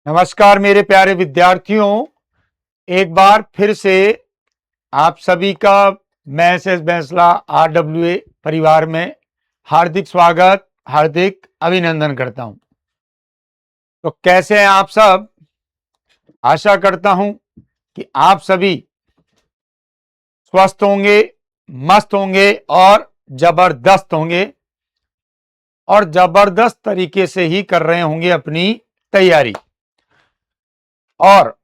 नमस्कार मेरे प्यारे विद्यार्थियों, एक बार फिर से आप सभी का मैं एस बैंसला RWA परिवार में हार्दिक स्वागत, हार्दिक अभिनंदन करता हूं। तो कैसे हैं आप सब? आशा करता हूं कि आप सभी स्वस्थ होंगे, मस्त होंगे और जबरदस्त होंगे और जबरदस्त तरीके से ही कर रहे होंगे अपनी तैयारी। और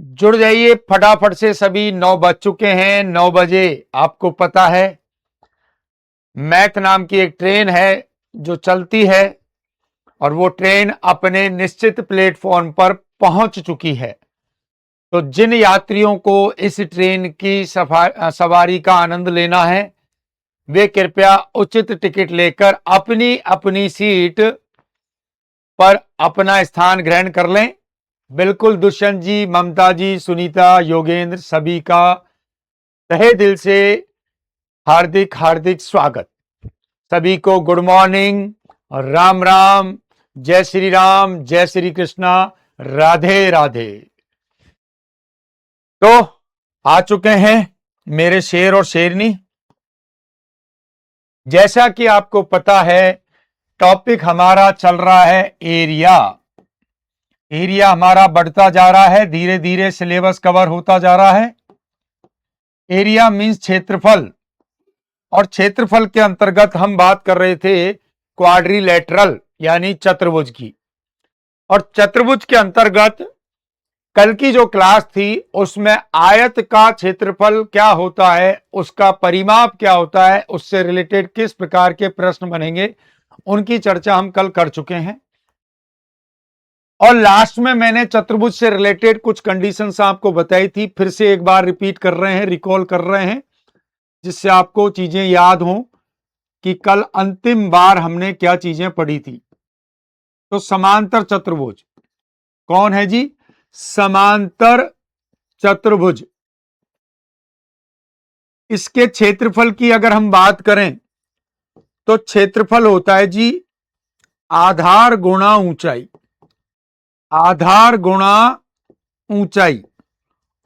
जुड़ जाइए फटाफट से, सभी 9 बज चुके हैं। 9 बजे आपको पता है मैथ नाम की एक ट्रेन है जो चलती है और वो ट्रेन अपने निश्चित प्लेटफॉर्म पर पहुंच चुकी है। तो जिन यात्रियों को इस ट्रेन की सवारी का आनंद लेना है वे कृपया उचित टिकट लेकर अपनी अपनी सीट पर अपना स्थान ग्रहण कर लें। बिल्कुल दुष्यंत जी, ममता जी, सुनीता, योगेंद्र, सभी का तहे दिल से हार्दिक हार्दिक स्वागत। सभी को गुड मॉर्निंग, राम राम, जय श्री राम, जय श्री कृष्णा, राधे राधे। तो आ चुके हैं मेरे शेर और शेरनी। जैसा कि आपको पता है टॉपिक हमारा चल रहा है एरिया। एरिया हमारा बढ़ता जा रहा है, धीरे धीरे सिलेबस कवर होता जा रहा है। एरिया मींस क्षेत्रफल, और क्षेत्रफल के अंतर्गत हम बात कर रहे थे क्वाड्रिलेटरल यानी चतुर्भुज की। और चतुर्भुज के अंतर्गत कल की जो क्लास थी उसमें आयत का क्षेत्रफल क्या होता है, उसका परिमाप क्या होता है, उससे रिलेटेड किस प्रकार के प्रश्न बनेंगे, उनकी चर्चा हम कल कर चुके हैं। और लास्ट में मैंने चतुर्भुज से रिलेटेड कुछ कंडीशंस आपको बताई थी, फिर से एक बार रिपीट कर रहे हैं, रिकॉल कर रहे हैं, जिससे आपको चीजें याद हों कि कल अंतिम बार हमने क्या चीजें पढ़ी थी। तो समांतर चतुर्भुज कौन है जी? समांतर चतुर्भुज। इसके क्षेत्रफल की अगर हम बात करें तो क्षेत्रफल होता है जी आधार गुणा ऊंचाई, आधार गुणा ऊंचाई।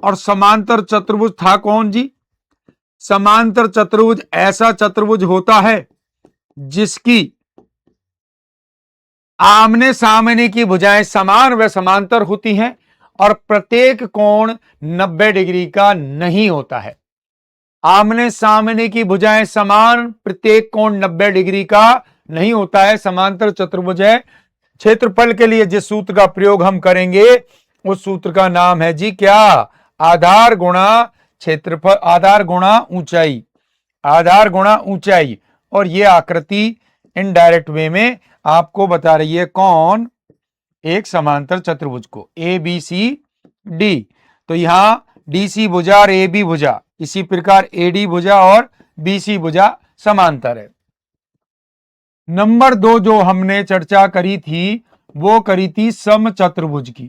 और समांतर चतुर्भुज था कौन जी? समांतर चतुर्भुज ऐसा चतुर्भुज होता है जिसकी आमने सामने की भुजाएं समान व समांतर होती हैं और प्रत्येक कोण 90 डिग्री का नहीं होता है। आमने सामने की भुजाएं समान, प्रत्येक कोण 90 डिग्री का नहीं होता है, समांतर चतुर्भुज है। क्षेत्रफल के लिए जिस सूत्र का प्रयोग हम करेंगे उस सूत्र का नाम है जी क्या? आधार गुणा क्षेत्रफल, आधार गुणा ऊंचाई, आधार गुणा ऊंचाई। और ये आकृति इनडायरेक्ट वे में आपको बता रही है कौन? एक समांतर चतुर्भुज को, ए बी सी डी। तो यहां डी सी भुजा और ए बी भुजा, इसी प्रकार ए डी भुजा और बी सी भुजा समांतर है। नंबर 2 जो हमने चर्चा करी थी वो करी थी सम चतुर्भुज की।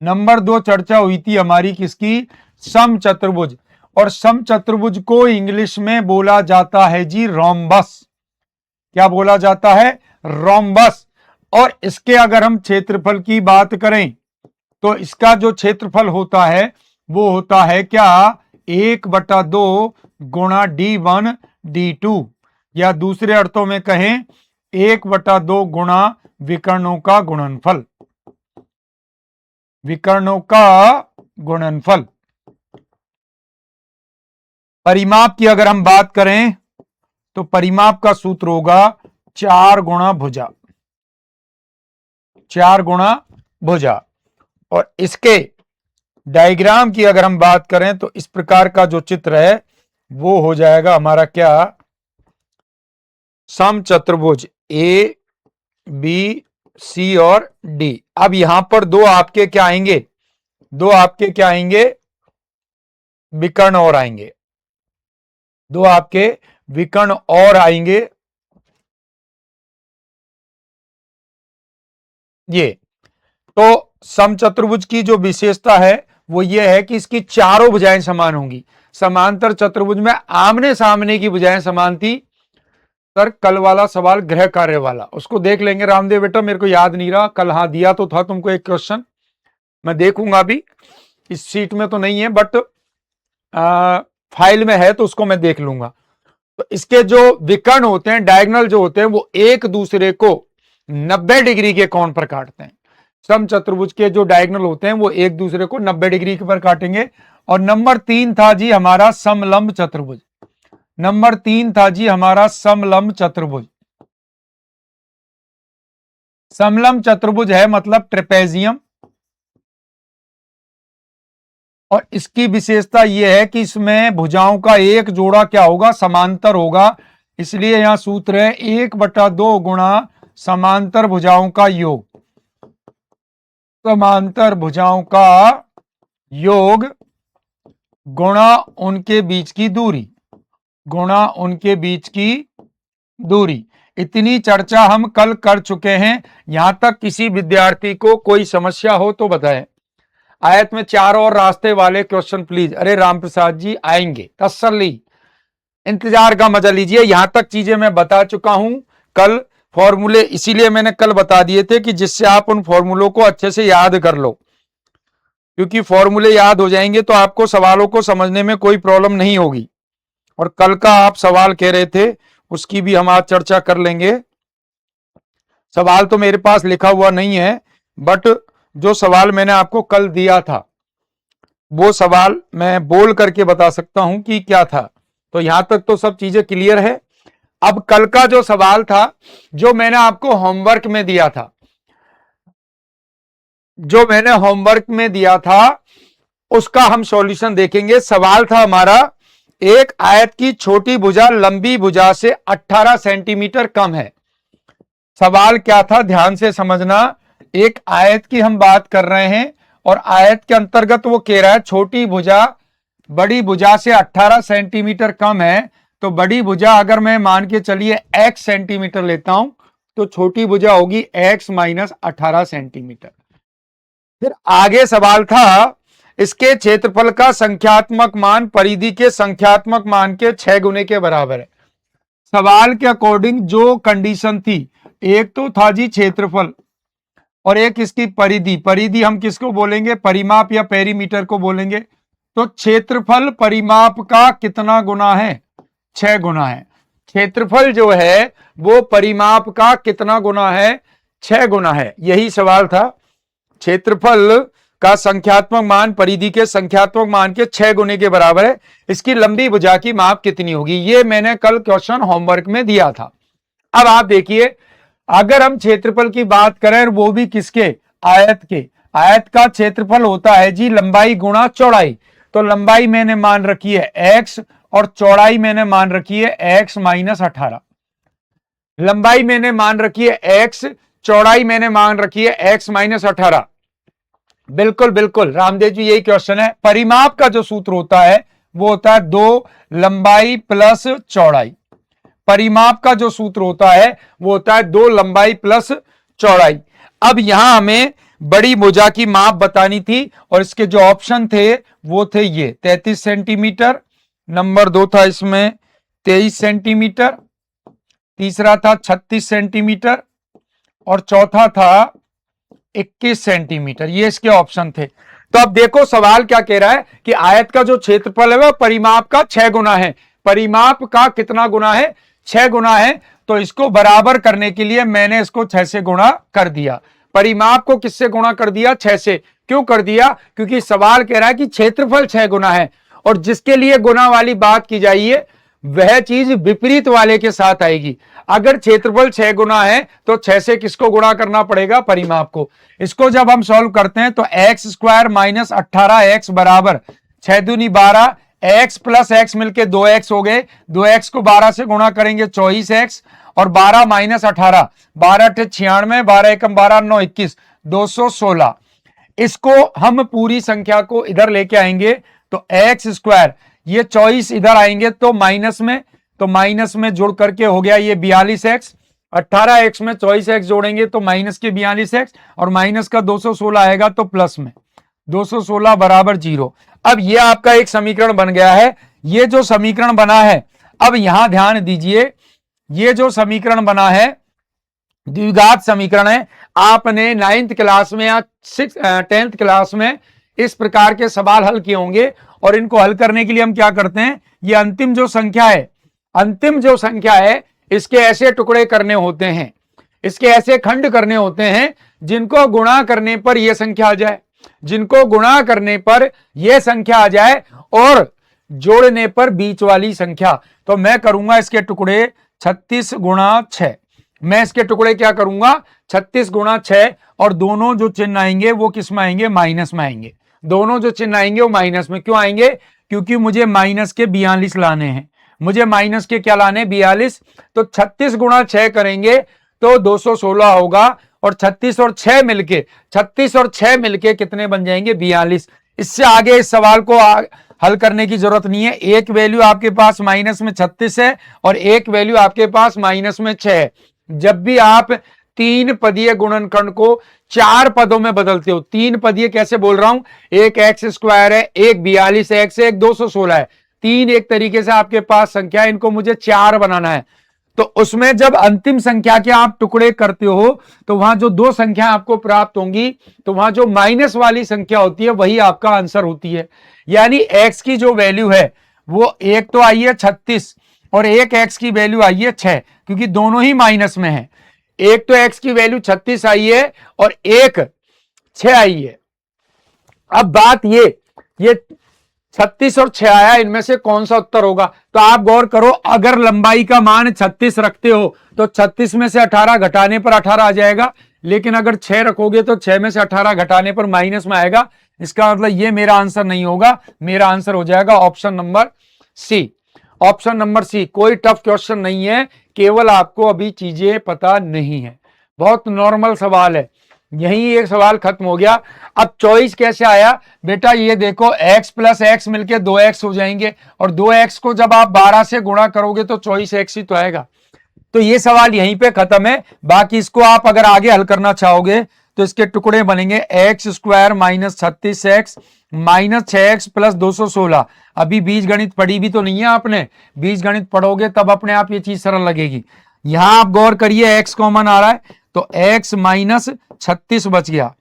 नंबर 2 चर्चा हुई थी हमारी किसकी? सम चतुर्भुज। और सम चतुर्भुज को इंग्लिश में बोला जाता है जी रोम्बस। क्या बोला जाता है? रोम्बस। और इसके अगर हम क्षेत्रफल की बात करें तो इसका जो क्षेत्रफल होता है वो होता है क्या? 1/2 गुणा D1 D2, या दूसरे अर्थों में कहें 1/2 गुणा विकर्णों का गुणनफल, विकर्णों का गुणनफल। परिमाप की अगर हम बात करें तो परिमाप का सूत्र होगा 4 गुणा भुजा, 4 गुणा भुजा। और इसके डायग्राम की अगर हम बात करें तो इस प्रकार का जो चित्र है वो हो जाएगा हमारा क्या? सम चतुर्भुज ए बी सी और डी। अब यहां पर दो आपके क्या आएंगे? दो आपके क्या आएंगे? विकर्ण और आएंगे, दो आपके विकर्ण और आएंगे। ये तो समचतुर्भुज की जो विशेषता है वो ये है कि इसकी चारों भुजाएं समान होंगी। समांतर चतुर्भुज में आमने सामने की भुजाएं समान थी, सर कल वाला सवाल गृह कार्य वाला उसको देख लेंगे रामदेव बेटा, मेरे को याद नहीं रहा कल। हाँ दिया तो था तुमको एक क्वेश्चन, मैं देखूंगा अभी, इस शीट में तो नहीं है बट फाइल में है तो उसको मैं देख लूंगा। तो इसके जो विकर्ण होते हैं, डायगोनल जो होते हैं, वो एक दूसरे को 90 डिग्री के कोण पर काटते हैं। समचतुर्भुज के जो डायगोनल होते हैं वो एक दूसरे को 90 डिग्री पर काटेंगे। और नंबर 3 था जी हमारा समलंब चतुर्भुज। नंबर 3 था जी हमारा समलंब चतुर्भुज। समलंब चतुर्भुज है मतलब ट्रेपेजियम, और इसकी विशेषता यह है कि इसमें भुजाओं का एक जोड़ा क्या होगा, समांतर होगा। इसलिए यहां सूत्र है 1/2 गुणा समांतर भुजाओं का योग। समांतर भुजाओं का योग गुणा उनके बीच की दूरी, गुणा उनके बीच की दूरी। इतनी चर्चा हम कल कर चुके हैं। यहां तक किसी विद्यार्थी को कोई समस्या हो तो बताएं। आयत में 4 और रास्ते वाले क्वेश्चन प्लीज। अरे रामप्रसाद जी आएंगे, तसल्ली, इंतजार का मजा लीजिए। यहां तक चीजें मैं बता चुका हूं कल, फॉर्मूले इसीलिए मैंने कल बता दिए थे कि जिससे आप उन फॉर्मूलों को अच्छे से याद कर लो, क्योंकि फॉर्मूले याद हो जाएंगे तो आपको सवालों को समझने में कोई प्रॉब्लम नहीं होगी। और कल का आप सवाल कह रहे थे उसकी भी हम आज चर्चा कर लेंगे। सवाल तो मेरे पास लिखा हुआ नहीं है बट जो सवाल मैंने आपको कल दिया था वो सवाल मैं बोल करके बता सकता हूं कि क्या था। तो यहां तक तो सब चीजें क्लियर है। अब कल का जो सवाल था जो मैंने आपको होमवर्क में दिया था, जो मैंने होमवर्क में दिया था उसका हम सॉल्यूशन देखेंगे। सवाल था हमारा, एक आयत की छोटी भुजा लंबी भुजा से 18 सेंटीमीटर कम है। सवाल क्या था ध्यान से समझना। एक आयत की हम बात कर रहे हैं और आयत के अंतर्गत वो कह रहा है छोटी भुजा बड़ी भुजा से 18 सेंटीमीटर कम है। तो बड़ी भुजा अगर मैं मान के चलिए x सेंटीमीटर लेता हूं तो छोटी भुजा होगी x माइनस 18 सेंटीमीटर। फिर आगे सवाल था इसके क्षेत्रफल का संख्यात्मक मान परिधि के संख्यात्मक मान के 6 गुने के बराबर है। सवाल के अकॉर्डिंग जो कंडीशन थी, एक तो था जी क्षेत्रफल और एक इसकी परिधि। परिधि हम किसको बोलेंगे, परिमाप या पेरीमीटर को बोलेंगे। तो क्षेत्रफल परिमाप का कितना गुना है, 6 गुना है। क्षेत्रफल जो है वो परिमाप का कितना गुना है, 6 गुना है। यही सवाल था। क्षेत्रफल का संख्यात्मक मान परिधि के संख्यात्मक मान के 6 गुने के बराबर है। इसकी लंबी भुजा की माप कितनी होगी, ये मैंने कल क्वेश्चन होमवर्क में दिया था। अब आप देखिए, अगर हम क्षेत्रफल की बात करें वो भी किसके, आयत के। आयत का क्षेत्रफल होता है जी लंबाई गुणा चौड़ाई। तो लंबाई मैंने मान रखी है x और चौड़ाई मैंने मान रखी है x माइनस 18। लंबाई मैंने मान रखी है x, चौड़ाई मैंने मान रखी है x माइनस 18। बिल्कुल बिल्कुल रामदेव जी यही क्वेश्चन है। परिमाप का जो सूत्र होता है वो होता है 2 लंबाई प्लस चौड़ाई। परिमाप का जो सूत्र होता है वो होता है 2 लंबाई प्लस चौड़ाई। अब यहां हमें बड़ी भुजा की माप बतानी थी और इसके जो ऑप्शन थे वो थे ये 33 सेंटीमीटर, नंबर 2 था इसमें 23 सेंटीमीटर, तीसरा था 36 सेंटीमीटर और चौथा था 21 सेंटीमीटर। ये इसके ऑप्शन थे। तो अब देखो सवाल क्या कह रहा है कि आयत का जो क्षेत्रफल है वह परिमाप का 6 गुना है। परिमाप का कितना गुना है, 6 गुना है। तो इसको बराबर करने के लिए मैंने इसको 6 से गुणा कर दिया। परिमाप को किससे गुणा कर दिया, 6 से। क्यों कर दिया, क्योंकि सवाल कह रहा है कि क्षेत्रफल 6 गुना है और जिसके लिए गुना वाली बात की जाइए वह चीज विपरीत वाले के साथ आएगी। अगर क्षेत्रफल 6 गुना है तो 6 से किसको गुणा करना पड़ेगा, परिमाप को। इसको जब हम सॉल्व करते हैं तो एक्स स्क्वायर माइनस 18x बराबर 6 दूनी 12, x प्लस x मिलके 2x हो गए। 2x को 12 से गुणा करेंगे 24x और 12 माइनस 18, 12 × 96, 12 एकम 12, 9 21, 216। इसको हम पूरी संख्या को इधर लेके आएंगे तो एक्स स्क्वायर, ये 24 इधर आएंगे तो माइनस में, तो माइनस में जुड़ करके हो गया ये 42x। 18x में 24x जोड़ेंगे तो माइनस के 42x और माइनस का 216 आएगा तो प्लस में 216 बराबर 0। अब ये आपका एक समीकरण बन गया है। ये जो समीकरण बना है, अब यहां ध्यान दीजिए, ये जो समीकरण बना है द्विघात समीकरण है। आपने 9th क्लास में या 10th क्लास में इस प्रकार के सवाल हल किए होंगे, और इनको हल करने के लिए हम क्या करते हैं, ये अंतिम जो संख्या है, अंतिम जो संख्या है, इसके ऐसे टुकड़े करने होते हैं, इसके ऐसे खंड करने होते हैं जिनको गुणा करने पर यह संख्या आ जाए, जिनको गुणा करने पर यह संख्या आ जाए और जोड़ने पर बीच वाली संख्या। तो मैं करूंगा इसके टुकड़े 36 गुणा 6, मैं इसके टुकड़े क्या करूंगा 36 गुणा 6, और दोनों जो चिन्ह आएंगे वो किस में आएंगे, माइनस में आएंगे। दोनों जो चिन्ह आएंगे वो माइनस में क्यों आएंगे, क्योंकि मुझे माइनस के 42 लाने हैं, मुझे माइनस के क्या लाने, 42। तो 36 गुणा 6 करेंगे तो 216 होगा, और 36 और 6 मिलके, 36 और 6 मिलके कितने बन जाएंगे, 42। इससे आगे इस सवाल को हल करने की जरूरत नहीं है। एक वैल्यू आपके पास माइनस में 36 है और एक वैल्यू आपके पास माइनस में 6 है। जब भी आप तीन पदीय गुणनखंड को चार पदों में बदलते हो, तीन पदीय कैसे बोल रहा हूं, एक एक्स स्क्वायर है, एक 42 एक्स है, एक 216 है, तीन एक तरीके से आपके पास संख्या है, इनको मुझे चार बनाना है। तो उसमें जब अंतिम संख्या के आप टुकड़े करते हो तो वहां जो दो संख्या आपको प्राप्त होंगी, तो वहां जो माइनस वाली संख्या होती है वही आपका आंसर होती है। यानी एक्स की जो वैल्यू है वो एक तो आई है 36 और एक एक्स की वैल्यू आई है 6, क्योंकि दोनों ही माइनस में है। एक तो एक्स की वैल्यू 36 आई है और एक 6 आई है। अब बात ये 36 और 6 आया, इनमें से कौन सा उत्तर होगा। तो आप गौर करो, अगर लंबाई का मान 36 रखते हो तो 36 में से 18 घटाने पर 18 आ जाएगा, लेकिन अगर 6 रखोगे तो 6 में से 18 घटाने पर माइनस में आएगा। इसका मतलब ये मेरा आंसर नहीं होगा, मेरा आंसर हो जाएगा option number C. Option number C. कोई टफ क्वेश्चन नहीं है, केवल आपको अभी चीजें पता नहीं है, बहुत नॉर्मल सवाल है। यही एक सवाल खत्म हो गया। अब चॉइस कैसे आया बेटा, ये देखो x प्लस एक्स मिलके 2x हो जाएंगे, और 2x को जब आप 12 से गुणा करोगे तो चॉइस x ही तो आएगा। तो ये सवाल यहीं पे खत्म है। बाकी इसको आप अगर आगे हल करना चाहोगे तो इसके टुकड़े बनेंगे x square minus 36x minus 6x plus 216। अभी बीज गणित पढ़ी भी तो नहीं है आपने, बीज गणित पढ़ोगे तब अपने आप ये चीज सरल लगेगी। यहां आप गौर करिए, x कॉमन आ रहा है तो x माइनस 36 बच गया।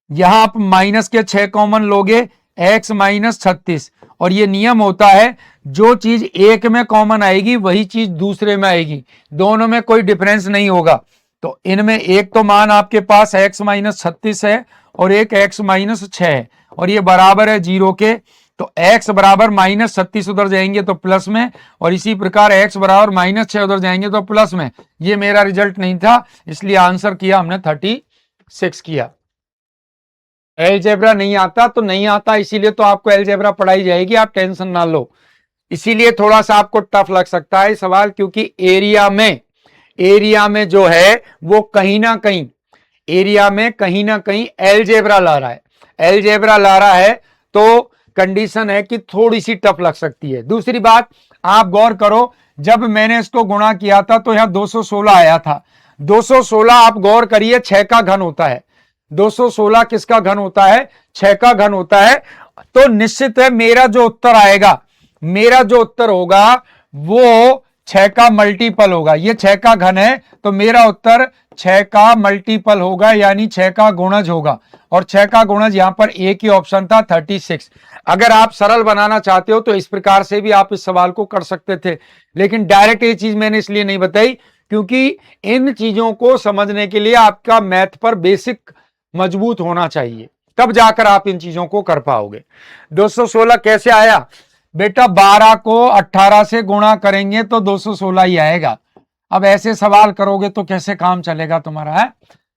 यहां आप माइनस के 6 कॉमन लोगे, x माइनस 36। और ये नियम होता है, जो चीज एक में कॉमन आएगी वही चीज दूसरे में आएगी, दोनों में कोई डिफरेंस नहीं होगा। तो इनमें एक तो मान आपके पास x माइनस 36 है और एक x माइनस 6 है, और ये बराबर है 0 के। तो x बराबर माइनस 36 उधर जाएंगे तो प्लस में, और इसी प्रकार x बराबर माइनस 6 उधर जाएंगे तो प्लस में। ये मेरा रिजल्ट नहीं था, इसलिए आंसर किया हमने 36 किया। एलजेब्रा नहीं आता तो नहीं आता, इसीलिए तो आपको एलजेब्रा पढ़ाई जाएगी, आप टेंशन ना लो। इसीलिए थोड़ा सा आपको टफ लग सकता है सवाल, क्योंकि एरिया में जो है वो कहीं ना कहीं, एरिया में कहीं ना कहीं एलजेब्रा ला रहा है, एलजेब्रा ला रहा है, तो कंडीशन है कि थोड़ी सी टफ लग सकती है। दूसरी बात, आप गौर करो, जब मैंने इसको गुणा किया था तो यहां 216 आया था। 216 आप गौर करिए 6 का घन होता है। 216 किसका घन होता है, 6 का घन होता है। तो निश्चित है मेरा जो उत्तर आएगा, मेरा जो उत्तर होगा वो 6 का मल्टीपल होगा। ये 6 का घन है तो मेरा उत्तर 6 का मल्टीपल होगा, यानी 6 का गुणज होगा। और 6 का गुणज यहां पर एक ही ऑप्शन था 36। अगर आप सरल बनाना चाहते हो तो इस प्रकार से भी आप इस सवाल को कर सकते थे, लेकिन डायरेक्ट ये चीज मैंने इसलिए नहीं बताई क्योंकि इन चीजों को समझने के लिए आपका मैथ पर बेसिक मजबूत होना चाहिए, तब जाकर आप इन चीजों को कर पाओगे। 216 कैसे आया बेटा, 12 को 18 से गुणा करेंगे तो 216 ही आएगा। अब ऐसे सवाल करोगे तो कैसे काम चलेगा तुम्हारा, है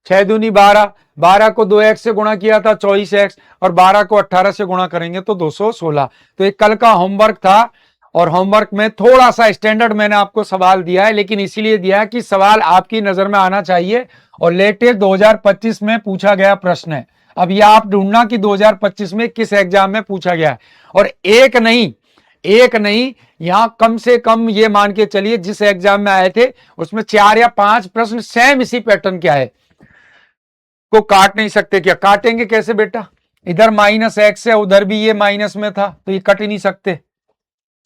6 दूनी 12, 12 को 2x से गुणा किया था 24x, और 12 को 18 से गुणा करेंगे तो 216। तो एक कल का होमवर्क था, और होमवर्क में थोड़ा सा स्टैंडर्ड मैंने आपको सवाल दिया है, लेकिन इसीलिए दिया है कि सवाल आपकी नजर में आना चाहिए, और लेटेस्ट 2025 में पूछा गया प्रश्न है। अब यह आप ढूंढना कि 2025 में किस एग्जाम में पूछा गया है, और एक नहीं यहां कम से कम ये मान के चलिए जिस एग्जाम में आए थे उसमें 4 या 5 प्रश्न सेम इसी पैटर्न के आए। को काट नहीं सकते क्या, काटेंगे कैसे बेटा, इधर माइनस एक्स है, उधर भी ये माइनस में था, तो ये कट ही नहीं सकते।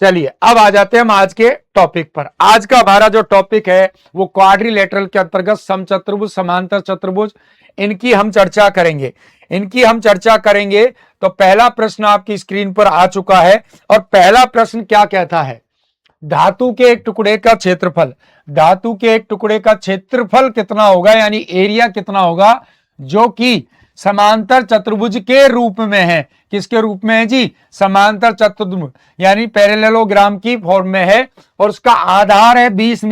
चलिए अब आ जाते हैं हम आज के टॉपिक पर। आज का हमारा जो टॉपिक है वो क्वाड्रिलेटरल के अंतर्गत समचतुर्भुज, समांतर चतुर्भुज, इनकी हम चर्चा करेंगे। तो पहला प्रश्न आपकी स्क्रीन पर आ चुका है और पहला प्रश्न क्या कहता है, धातु के एक टुकड़े का क्षेत्रफल कितना होगा, यानी एरिया कितना होगा, जो कि समांतर चतुर्भुज के रूप में है। किसके रूप में है जी? समांतर चतुर्भुज, यानी पैरेललोग्राम की फॉर्म में है और उसका आधार है 20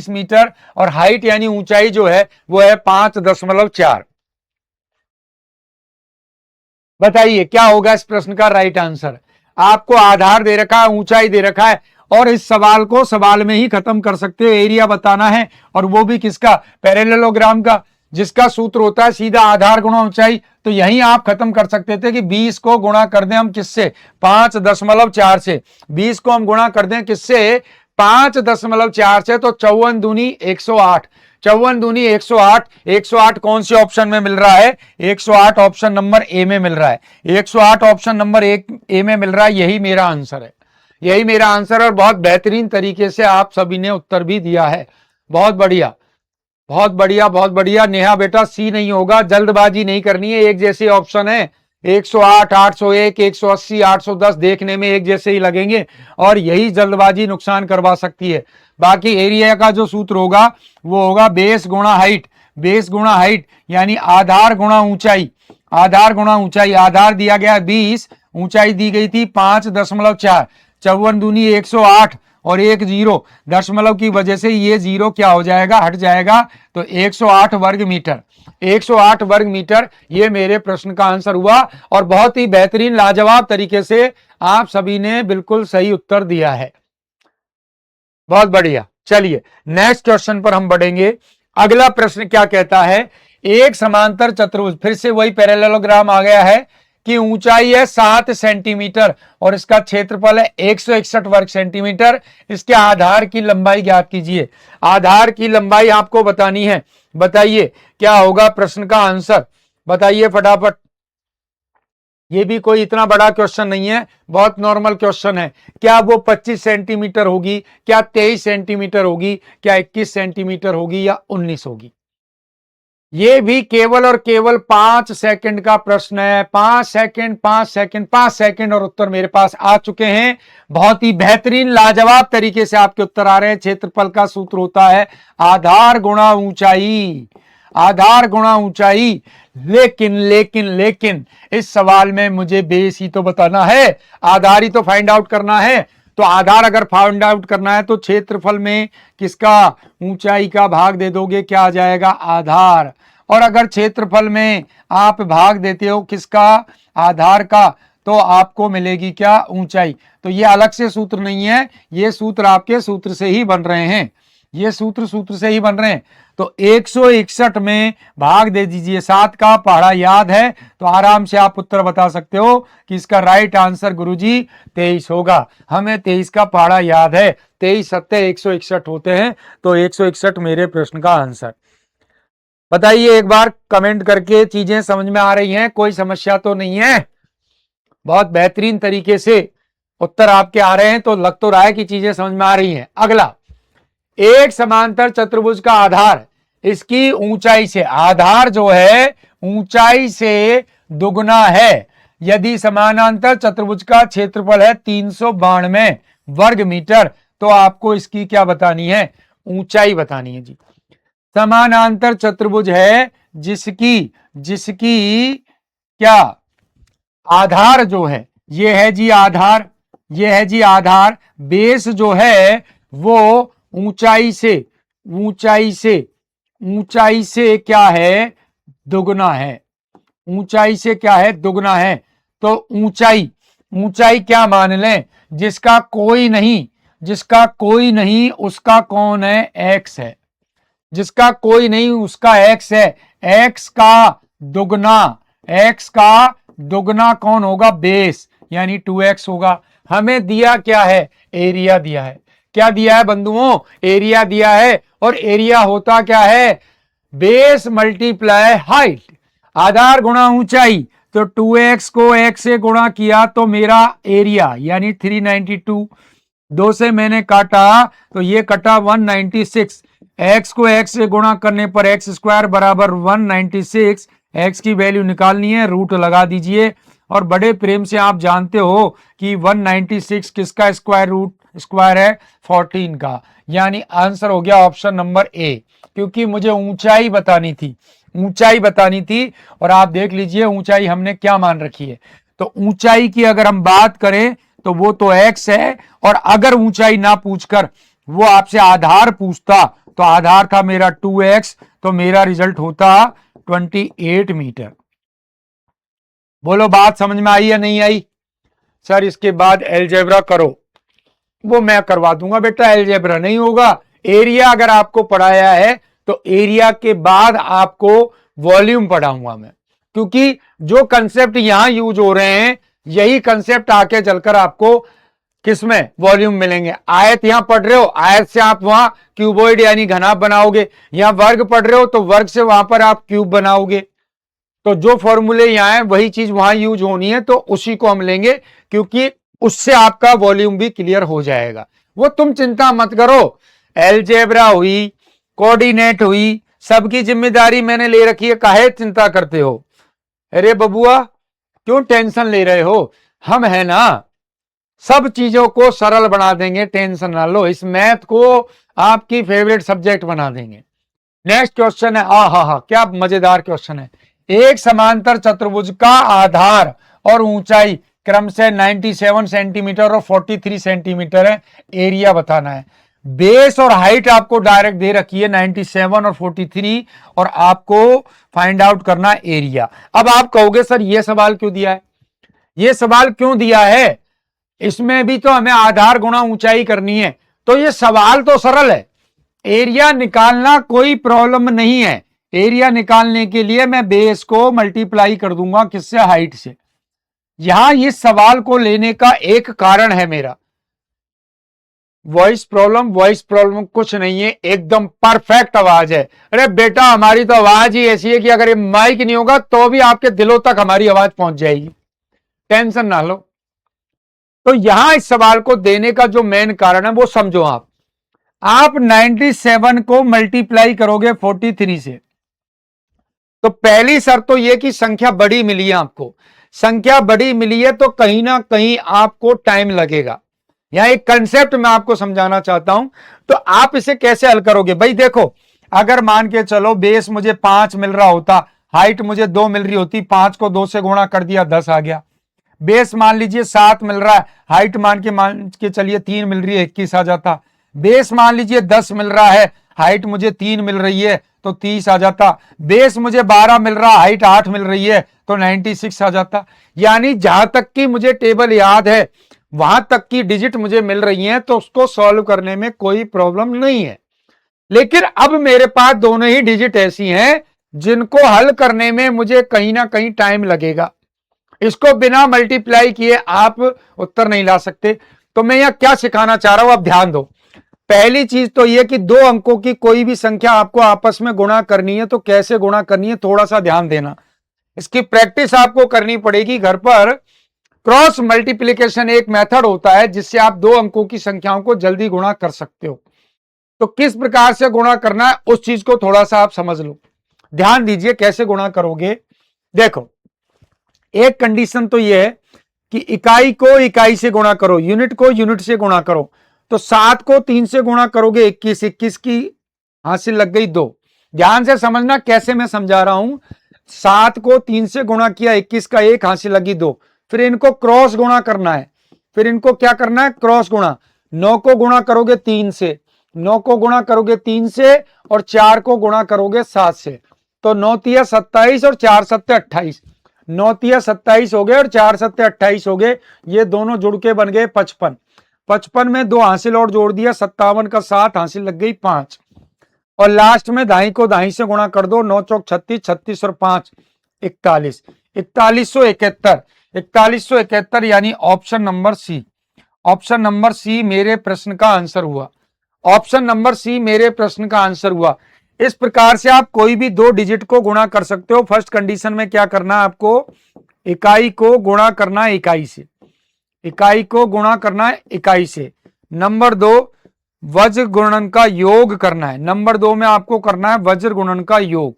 मीटर और हाइट यानी ऊंचाई जो है वो है 5.4। बताइए क्या होगा इस प्रश्न का राइट आंसर। आपको आधार दे रखा है, ऊंचाई दे रखा है और इस सवाल को सवाल में ही खत्म कर सकते हो। एरिया बताना है और वो भी किसका? पैरेललोग्राम का, जिसका सूत्र होता है सीधा आधार गुणा ऊंचाई। तो यहीं आप खत्म कर सकते थे कि 20 को गुणा कर दें हम किससे? 5.4 से। 20 को हम गुणा कर दें किससे? 5.4 से। तो 54 दूनी 108, 108 कौन से ऑप्शन में मिल रहा है? 108 ऑप्शन नंबर ए में मिल रहा है। 108 ऑप्शन नंबर ए में मिल रहा है। यही मेरा आंसर है, यही मेरा आंसर। और बहुत बेहतरीन तरीके से आप सभी ने उत्तर भी दिया है। बहुत बढ़िया, बहुत बढ़िया, बहुत बढ़िया। नेहा बेटा सी नहीं होगा, जल्दबाजी नहीं करनी है। एक जैसे ऑप्शन है, 108, 801, 180, 810 देखने में एक जैसे ही लगेंगे और यही जल्दबाजी नुकसान करवा सकती है। बाकी एरिया का जो सूत्र होगा वो होगा बेस गुणा हाइट, यानी आधार गुणा ऊंचाई। आधार दिया गया 20, ऊंचाई दी गई थी 5.4। 54 दूनी 108 और एक जीरो, दशमलव की वजह से ये जीरो क्या हो जाएगा? हट जाएगा। तो 108 वर्ग मीटर, 108 वर्ग मीटर ये मेरे प्रश्न का आंसर हुआ। और बहुत ही बेहतरीन लाजवाब तरीके से आप सभी ने बिल्कुल सही उत्तर दिया है। बहुत बढ़िया। चलिए नेक्स्ट क्वेश्चन पर हम बढ़ेंगे। अगला प्रश्न क्या कहता है, एक समांतर चतुर्भुज, फिर से वही पैरेललोग्राम आ गया है कि ऊंचाई है 7 सेंटीमीटर और इसका क्षेत्रफल है 161 वर्ग सेंटीमीटर। इसके आधार की लंबाई ज्ञात कीजिए। आधार की लंबाई आपको बतानी है। बताइए क्या होगा प्रश्न का आंसर, बताइए फटाफट। ये भी कोई इतना बड़ा क्वेश्चन नहीं है, बहुत नॉर्मल क्वेश्चन है। क्या वो 25 सेंटीमीटर होगी, क्या 23 सेंटीमीटर होगी, क्या 21 सेंटीमीटर होगी या 19 होगी? ये भी केवल और केवल 5 सेकंड का प्रश्न है। 5 सेकंड और उत्तर मेरे पास आ चुके हैं। बहुत ही बेहतरीन लाजवाब तरीके से आपके उत्तर आ रहे हैं। क्षेत्रफल का सूत्र होता है आधार गुणा ऊंचाई। लेकिन इस सवाल में मुझे बेस ही तो बताना है, आधार ही तो फाइंड आउट करना है। तो आधार अगर फाइंड आउट करना है तो क्षेत्रफल में किसका? ऊंचाई का भाग दे दोगे, क्या आ जाएगा? आधार। और अगर क्षेत्रफल में आप भाग देते हो किसका? आधार का, तो आपको मिलेगी क्या? ऊंचाई। तो ये अलग से सूत्र नहीं है, ये सूत्र आपके सूत्र से ही बन रहे हैं, ये सूत्र से ही बन रहे हैं। तो 161 में भाग दे दीजिए 7 का पहाड़ा याद है तो आराम से आप उत्तर बता सकते हो कि इसका राइट आंसर गुरुजी 23 होगा। हमें 23 का पहाड़ा याद है, 23 सत्ते 161 होते हैं। तो 161 मेरे प्रश्न का आंसर। बताइए एक बार कमेंट करके, चीजें समझ में आ रही हैं? कोई समस्या तो नहीं है? बहुत बेहतरीन तरीके से उत्तर आपके आ रहे हैं तो लग तो रहा है कि चीजें समझ में आ रही हैं। अगला, एक समांतर चतुर्भुज का आधार इसकी ऊंचाई से, आधार जो है ऊंचाई से दुगना है यदि समानांतर चतुर्भुज का क्षेत्रफल है 392 वर्ग मीटर। तो आपको इसकी क्या बतानी है? ऊंचाई बतानी है जी। समानांतर चतुर्भुज है जिसकी क्या आधार जो है, ये है जी आधार, बेस जो है वो ऊंचाई से क्या है? दुगना है। ऊंचाई से क्या है? दुगना है। तो ऊंचाई क्या मान लें? जिसका कोई नहीं उसका कौन है? एक्स है। जिसका कोई नहीं उसका एक्स है। एक्स का दुगना कौन होगा? बेस, यानी 2x होगा। हमें दिया क्या है? एरिया दिया है। क्या दिया है बंधुओं? एरिया दिया है। और एरिया होता क्या है? बेस मल्टीप्लाई हाइट, आधार गुणा ऊंचाई। तो 2x को x से गुणा किया तो मेरा एरिया यानी 392, 2 से मैंने काटा तो ये कटा 196, x को x से गुणा करने पर एक्स स्क्वायर बराबर 196, x की वैल्यू निकालनी है, रूट लगा दीजिए। और बड़े प्रेम से आप जानते हो कि 196 किसका स्क्वायर है, 14 का, यानी आंसर हो गया ऑप्शन नंबर ए। क्योंकि मुझे ऊंचाई बतानी थी और आप देख लीजिए ऊंचाई हमने क्या मान रखी है। तो ऊंचाई की अगर हम बात करें तो वो तो x है, और अगर ऊंचाई ना पूछकर वो आपसे आधार पूछता तो आधार था मेरा 2x, तो मेरा रिजल्ट होता 28 मीटर। बोलो बात समझ में आई या नहीं आई? सर इसके बाद अलजेब्रा करो, वो मैं करवा दूंगा बेटा, अलजेब्रा नहीं होगा। एरिया अगर आपको पढ़ाया है तो एरिया के बाद आपको वॉल्यूम पढ़ाऊंगा मैं, क्योंकि जो कंसेप्ट यहां यूज हो रहे हैं यही कंसेप्ट आके चलकर आपको किसमें वॉल्यूम मिलेंगे। आयत यहां पढ़ रहे हो, आयत से आप वहां क्यूबॉइड यानी घनाभ बनाओगे, यहां वर्ग पढ़ रहे हो तो वर्ग से वहां पर आप क्यूब बनाओगे। तो जो फॉर्मूले यहां है वही चीज वहां यूज होनी है, तो उसी को हम लेंगे, क्योंकि उससे आपका वॉल्यूम भी क्लियर हो जाएगा। वो तुम चिंता मत करो, अलजेब्रा हुई, कोऑर्डिनेट हुई, सबकी जिम्मेदारी मैंने ले रखी है, काहे चिंता करते हो? अरे बबुआ क्यों टेंशन ले रहे हो, हम है ना, सब चीजों को सरल बना देंगे, टेंशन ना लो। इस मैथ को आपकी फेवरेट सब्जेक्ट बना देंगे। नेक्स्ट क्वेश्चन है, हा क्या मजेदार क्वेश्चन है। एक समांतर चतुर्भुज का आधार और ऊंचाई क्रम से 97 सेंटीमीटर और 43 सेंटीमीटर है, एरिया बताना है। बेस और हाइट आपको डायरेक्ट दे रखी है 97 और 43, और आपको फाइंड आउट करना एरिया। अब आप कहोगे सर ये सवाल क्यों दिया है, ये सवाल क्यों दिया है, इसमें भी तो हमें आधार गुणा ऊंचाई करनी है। तो ये सवाल तो सरल है, एरिया निकालना कोई प्रॉब्लम नहीं है। एरिया निकालने के लिए मैं बेस को मल्टीप्लाई कर दूंगा किससे, हाइट से। यहां इस सवाल को लेने का एक कारण है मेरा, वॉइस प्रॉब्लम कुछ नहीं है, एकदम परफेक्ट आवाज है। अरे बेटा हमारी तो आवाज ही ऐसी है कि अगर ये माइक नहीं होगा तो भी आपके दिलों तक हमारी आवाज पहुंच जाएगी, टेंशन ना लो। तो यहां इस सवाल को देने का जो मेन कारण है वो समझो। आप 97 को मल्टीप्लाई करोगे 43 से, तो पहली शर्त तो यह कि संख्या बड़ी मिली है आपको, संख्या बड़ी मिली है तो कहीं ना कहीं आपको टाइम लगेगा। यहां एक कंसेप्ट मैं आपको समझाना चाहता हूं, तो आप इसे कैसे हल करोगे। भाई देखो, अगर मान के चलो बेस मुझे 5 मिल रहा होता, हाइट मुझे 2 मिल रही होती, 5 को 2 से गुणा कर दिया 10 आ गया। बेस मान लीजिए 7 मिल रहा है, हाइट मान के चलिए 3 मिल रही है, 21 आ जाता। बेस मान लीजिए 10 मिल रहा है, हाइट मुझे 3 मिल रही है तो 30 आ जाता। बेस मुझे 12 मिल रहा, हाइट 8 मिल रही है तो 96 आ जाता। यानी जहां तक की मुझे टेबल याद है वहां तक की डिजिट मुझे मिल रही हैं, तो उसको सॉल्व करने में कोई प्रॉब्लम नहीं है। लेकिन अब मेरे पास दोनों ही डिजिट ऐसी हैं जिनको हल करने में मुझे कहीं ना कहीं टाइम लगेगा। इसको बिना मल्टीप्लाई किए आप उत्तर नहीं ला सकते। तो मैं यहां क्या सिखाना चाह रहा हूं, आप ध्यान दो। पहली चीज तो यह कि 2 अंकों की कोई भी संख्या आपको आपस में गुणा करनी है तो कैसे गुणा करनी है, थोड़ा सा ध्यान देना। इसकी प्रैक्टिस आपको करनी पड़ेगी घर पर। क्रॉस मल्टीप्लीकेशन एक मेथड होता है जिससे आप 2 अंकों की संख्याओं को जल्दी गुणा कर सकते हो। तो किस प्रकार से गुणा करना है उस चीज को थोड़ा सा आप समझ लो, ध्यान दीजिए कैसे गुणा करोगे। देखो, एक कंडीशन तो यह है कि इकाई को इकाई से गुणा करो, यूनिट को यूनिट से गुणा करो। तो 7 को 3 से गुणा करोगे 21, 21 की हासिल लग गई 2। ध्यान से समझना कैसे मैं समझा रहा हूं। 7 को 3 से गुणा किया, 21 का 1 हासिल लगी 2। फिर इनको क्रॉस गुणा करना है, फिर इनको क्या करना है, क्रॉस गुणा। 9 को गुणा करोगे 3 से, 9 को गुणा करोगे 3 से, और 4 को गुणा करोगे 7 से। तो 9 तिया 27 और 4 सत्ते 28, 9 तिया 27 हो गए और 4 सत्ते 28 हो गए। ये दोनों जुड़ के बन गए 55। 55 में 2 हासिल और जोड़ दिया, 57 का 7 हासिल लग गई 5। और लास्ट में दाई को दाई से गुणा कर दो, 9 चौक 36, 36 और 5 41, 4171, 4171 यानी option number C. Option number C मेरे प्रश्न का आंसर हुआ, ऑप्शन नंबर सी मेरे प्रश्न का आंसर हुआ। इस प्रकार से आप कोई भी 2 डिजिट को गुणा कर सकते हो। फर्स्ट कंडीशन में क्या करना है आपको, इकाई को गुणा करना है इकाई से, इकाई को गुणा करना है इकाई से। नंबर 2 वज्र गुणन का योग करना है, नंबर 2 में आपको करना है वज्र गुणन का योग।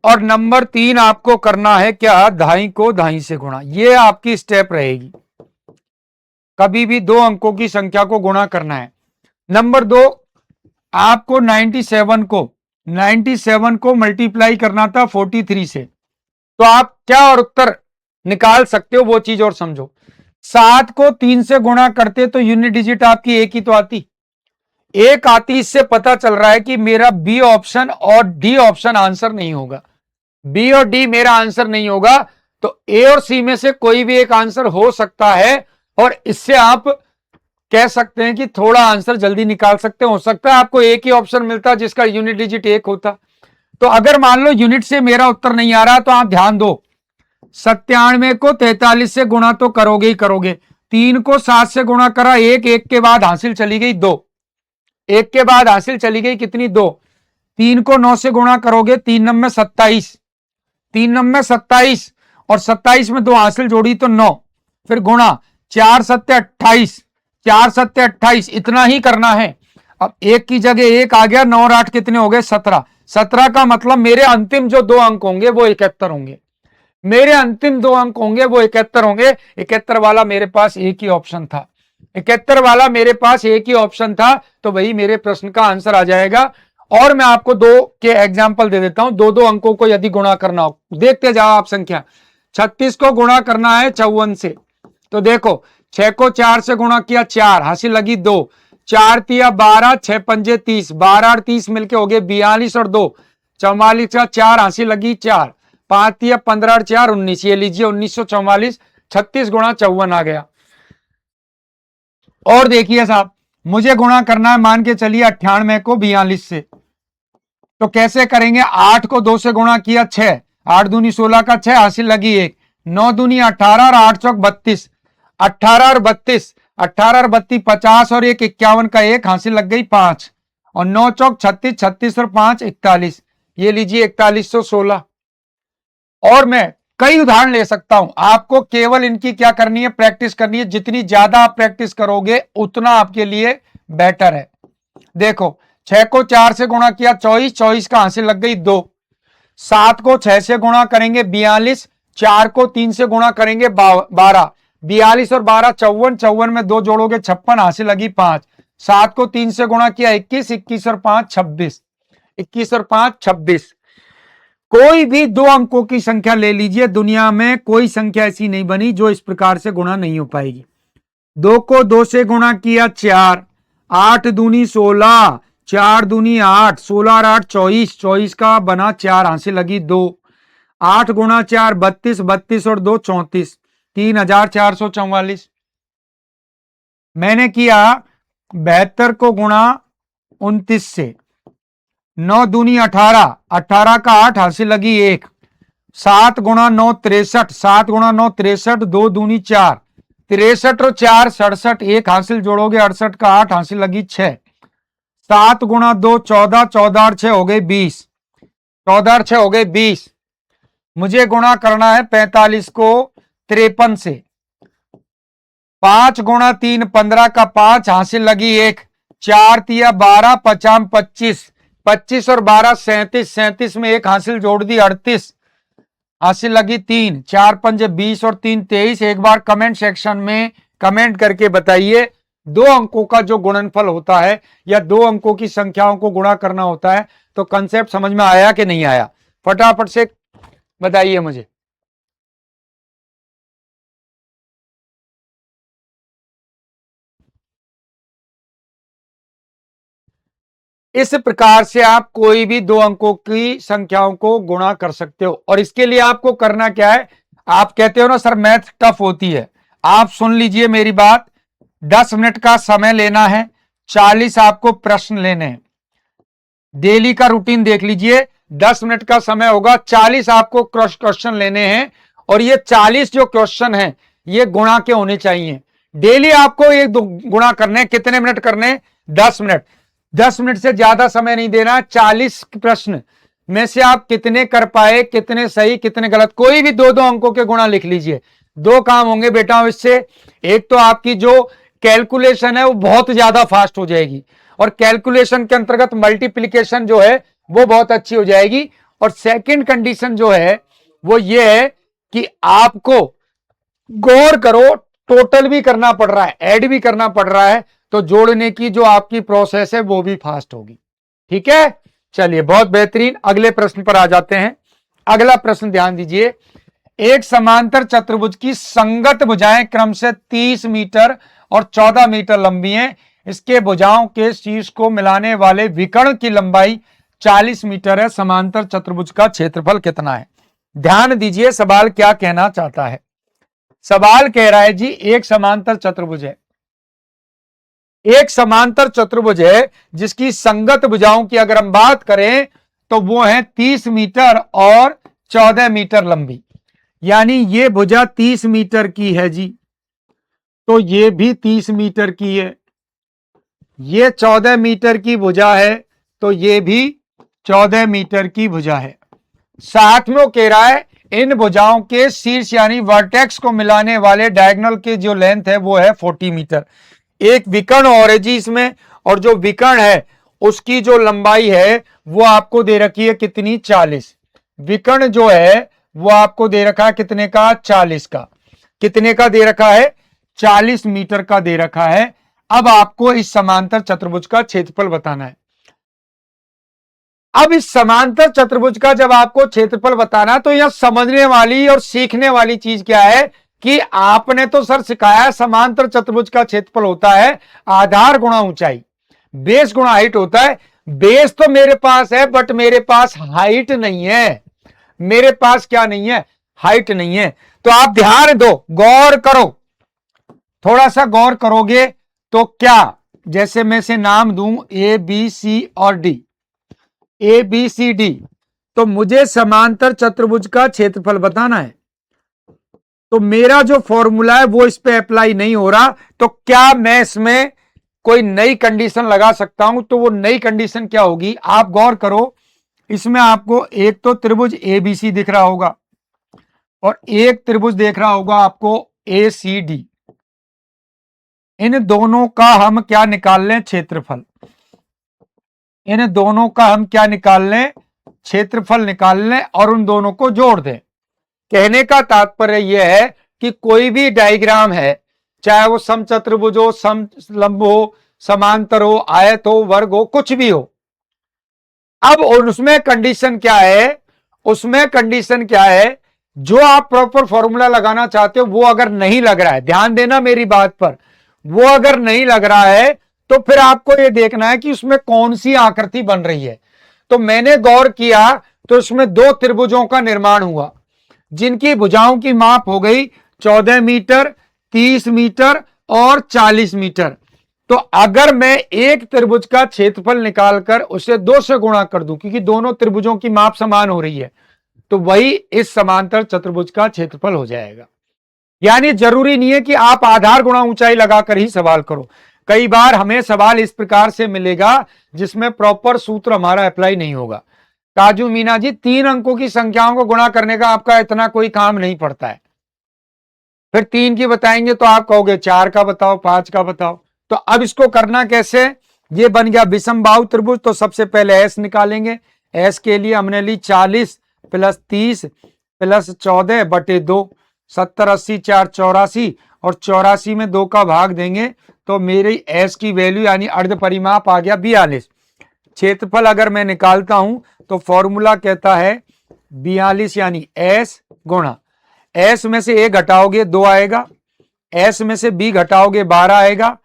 और नंबर 3 आपको करना है क्या, धाई को धाई से गुणा। ये आपकी स्टेप रहेगी, कभी भी 2 अंकों की संख्या को गुणा करना है। नंबर 2 आपको 97 को मल्टीप्लाई करना था 43 से, तो आप क्या और उत्तर निकाल सकते हो वो चीज और समझो। 7 को 3 से गुणा करते तो यूनिट डिजिट आपकी एक ही तो आती, एक आती। इससे पता चल रहा है कि मेरा बी ऑप्शन और डी ऑप्शन आंसर नहीं होगा, बी और डी मेरा आंसर नहीं होगा, तो ए और सी में से कोई भी एक आंसर हो सकता है। और इससे आप कह सकते हैं कि थोड़ा आंसर जल्दी निकाल सकते हो सकता है आपको एक ही ऑप्शन मिलता जिसका यूनिट डिजिट 1 होता। तो अगर मान लो यूनिट से मेरा उत्तर नहीं आ रहा तो आप ध्यान दो, 97 को 43 से गुणा तो करोगे ही करोगे, 3 को 7 से गुणा करा, एक के बाद हासिल चली गई 2, एक के बाद हासिल चली गई कितनी 2। 3 को 9 से गुणा करोगे, 3 9 में 27, 3 9 में 27 और 27 में 2 हासिल जोड़ी तो 9, फिर गुणा 4 7 28, 4 7 28, इतना ही करना है। अब एक की जगह एक आ गया, 9 और 8 कितने हो गए 17, 17 का मतलब मेरे अंतिम जो 2 अंक होंगे वो 71 होंगे, मेरे अंतिम 2 अंक होंगे वो 71 होंगे। 71 वाला मेरे पास एक ही ऑप्शन था, 71 वाला मेरे पास एक ही ऑप्शन था, तो वही मेरे प्रश्न का आंसर आ जाएगा। और मैं आपको 2 के एग्जाम्पल दे देता हूं, 2 अंकों को यदि गुणा करना हो, देखते जाओ आप संख्या। 36 को गुणा करना है 54 से, तो देखो 6 को 4 से गुणा किया 4, हासिल लगी 2, 4 तिया 12, 6 पंजे 30, 12 और 30 मिलके हो गए 42 और 2 44 का 4, हासिल लगी 4, 5 तिया 15 और 4 19, ये लीजिए 1944, 36 गुणा 54 आ गया। और देखिए साहब, मुझे गुणा करना है मान के चलिए 98 को 42 से, तो कैसे करेंगे, 8 को 2 से गुणा किया 6, 8 दूनी 16 का 6, हासिल लगी 1, 9 दूनी 18 और 8 चौक 32, 18 और 32, 18 और 32 50 और 1 51 का 1, हासिल लग गई 5 और 9 चौक 36, 36 और 5 41, ये लीजिए 4116। और मैं कई उदाहरण ले सकता हूं, आपको केवल इनकी क्या करनी है, प्रैक्टिस करनी है। जितनी ज्यादा आप प्रैक्टिस करोगे उतना आपके लिए बेटर है। देखो 6 को 4 से गुणा किया 24, 24 का हासिल लग गई 2, 7 को 6 से गुणा करेंगे 42, 4 को 3 से गुणा करेंगे 12, 42 और 12 54, 54 में 2 जोड़ोगे 56, हासिल लगी 5, 7 को 3 से गुणा किया 21, 21 और 5 26, 21 और 5 26। कोई भी 2 अंकों की संख्या ले लीजिए, दुनिया में कोई संख्या ऐसी नहीं बनी जो इस प्रकार से गुणा नहीं हो पाएगी। 2 को 2 से गुणा किया 4, 8 दूनी 16, 4 दूनी 8, 16 और 8 24, 24 का बना 4, हासिल लगी 2, 8 गुणा 4 32, 32 और 2 34, 3444। मैंने किया 72 को गुणा 29 से, 9 दूनी 18, 18 का 8, हासिल लगी 1, 7 गुणा 9 63, 7 गुणा 9 63, 2 दूनी 4, 63 और 4 67, 1 हासिल जोड़ोगे 68 का 8, हासिल लगी 6, 7 गुणा 2 14, 14 और 6 हो गए 20, 14 और 6 हो गए 20। मुझे गुणा करना है 45 को 53 से, 5 गुणा 3 15 का 5, हासिल लगी 1, 4 तिया 12, 50 25, 25 और 12 37, 37 में 1 हासिल जोड़ दी 38, हासिल लगी 3, 4 पंजे 20 और 3 23। एक बार कमेंट सेक्शन में कमेंट करके बताइए 2 अंकों का जो गुणनफल होता है या 2 अंकों की संख्याओं को गुणा करना होता है, तो कंसेप्ट समझ में आया कि नहीं आया, फटाफट से बताइए मुझे। इस प्रकार से आप कोई भी 2 अंकों की संख्याओं को गुणा कर सकते हो। और इसके लिए आपको करना क्या है, आप कहते हो ना सर मैथ टफ होती है, आप सुन लीजिए मेरी बात, 10 मिनट का समय लेना है, 40 आपको प्रश्न लेने हैं। डेली का रूटीन देख लीजिए, 10 मिनट का समय होगा, 40 आपको क्वेश्चन लेने हैं और ये 40 जो क्वेश्चन हैं ये गुणा के होने चाहिए। डेली आपको एक गुणा करने, कितने मिनट करने, 10 मिनट। 10 मिनट से ज्यादा समय नहीं देना, 40 प्रश्न में से आप कितने कर पाए, कितने सही कितने गलत, कोई भी दो दो अंकों के गुणा लिख लीजिए। दो काम होंगे बेटा इससे, एक तो आपकी जो कैलकुलेशन है वो बहुत ज्यादा फास्ट हो जाएगी, और कैलकुलेशन के अंतर्गत मल्टीप्लीकेशन जो है वो बहुत अच्छी हो जाएगी। और सेकंड कंडीशन जो है वो ये है कि आपको गौर करो, टोटल भी करना पड़ रहा है, ऐड भी करना पड़ रहा है, तो जोड़ने की जो आपकी प्रोसेस है वो भी फास्ट होगी। ठीक है, चलिए बहुत बेहतरीन। अगले प्रश्न पर आ जाते हैं। अगला प्रश्न ध्यान दीजिए, एक समांतर चतुर्भुज की संगत भुजाएं क्रम से 30 मीटर और 14 मीटर लंबी हैं। इसके भुजाओं के शीर्ष को मिलाने वाले विकर्ण की लंबाई 40 मीटर है। समांतर चतुर्भुज का क्षेत्रफल कितना है? ध्यान दीजिए सवाल क्या कहना चाहता है। सवाल कह रहा है जी, एक समांतर चतुर्भुज है, एक समांतर चतुर्भुज है जिसकी संगत भुजाओं की अगर हम बात करें तो वो है 30 मीटर और 14 मीटर लंबी। यानी ये भुजा 30 मीटर की है जी, तो ये भी 30 मीटर की है। ये 14 मीटर की भुजा है, तो ये भी 14 मीटर की भुजा है। साथ में वो कह रहा है इन भुजाओं के शीर्ष यानी वर्टेक्स को मिलाने वाले डायगोनल के जो लेंथ है वो है 40 मीटर। एक विकर्ण और है जी इसमें, और जो विकर्ण है उसकी जो लंबाई है वो आपको दे रखी है कितनी? 40। विकर्ण जो है वो आपको दे रखा है कितने का? 40 का। कितने का दे रखा है? 40 मीटर का दे रखा है। अब आपको इस समांतर चतुर्भुज का क्षेत्रफल बताना है। अब इस समांतर चतुर्भुज का जब आपको क्षेत्रफल बताना, तो यहां समझने वाली और सीखने वाली चीज क्या है कि आपने तो सर सिखाया समांतर चतुर्भुज का क्षेत्रफल होता है आधार गुणा ऊंचाई, बेस गुणा हाइट होता है। बेस तो मेरे पास है, बट मेरे पास हाइट नहीं है। मेरे पास क्या नहीं है? हाइट नहीं है। तो आप ध्यान दो, गौर करो, थोड़ा सा गौर करोगे तो क्या, जैसे मैं से नाम दूं ए बी सी और D, A B C D, तो मुझे समांतर चतुर्भुज का क्षेत्रफल बताना है। तो मेरा जो फॉर्मूला है वो इस पे अप्लाई नहीं हो रहा, तो क्या मैं इसमें कोई नई कंडीशन लगा सकता हूं? तो वो नई कंडीशन क्या होगी, आप गौर करो। इसमें आपको एक तो त्रिभुज एबीसी दिख रहा होगा, और एक त्रिभुज देख रहा होगा आपको ए सी डी। इन दोनों का हम क्या निकाल लें? क्षेत्रफल। इन दोनों का हम क्या निकाल लें? क्षेत्रफल निकाल लें, और उन दोनों को जोड़ दें। कहने का तात्पर्य यह है कि कोई भी डायग्राम है, चाहे वो समचतुर्भुज हो, समलंब हो, समांतर हो, आयत हो, वर्ग हो, कुछ भी हो, अब उसमें कंडीशन क्या है? उसमें कंडीशन क्या है? जो आप प्रॉपर फॉर्मूला लगाना चाहते हो वो अगर नहीं लग रहा है, ध्यान देना मेरी बात पर, वो अगर नहीं लग रहा है तो फिर आपको ये देखना है कि उसमें कौन सी आकृति बन रही है। तो मैंने गौर किया तो इसमें दो त्रिभुजों का निर्माण हुआ जिनकी भुजाओं की माप हो गई 14 मीटर, 30 मीटर और 40 मीटर। तो अगर मैं एक त्रिभुज का क्षेत्रफल निकालकर उसे 2 से गुणा कर दूं, क्योंकि दोनों त्रिभुजों की माप समान हो रही है, तो वही इस समांतर चतुर्भुज का क्षेत्रफल हो जाएगा। यानी जरूरी नहीं है कि आप आधार गुणा ऊंचाई लगाकर ही सवाल करो। कई बार हमें सवाल इस प्रकार से मिलेगा जिसमें प्रॉपर सूत्र हमारा अप्लाई नहीं होगा। काजू मीना जी, 3 अंकों की संख्याओं को गुणा करने का आपका इतना कोई काम नहीं पड़ता है। फिर 3 की बताएंगे तो आप कहोगे 4 का बताओ, 5 का बताओ। तो अब इसको करना कैसे? ये बन गया विषम बाहु त्रिभुज, तो सबसे पहले एस निकालेंगे। एस के लिए हमने ली 40 प्लस 30 प्लस 14 बटे 2, 70 80 4 84, और 84 में 2 का भाग देंगे तो मेरी एस की वैल्यू यानी अर्ध परिमाप आ गया 42। क्षेत्रफल अगर मैं निकालता हूं तो फॉर्मूला कहता है 42 यानी एस गुणा, एस में से ए घटाओगे 2 आएगा, एस में से बी घटाओगे 12 आएगा,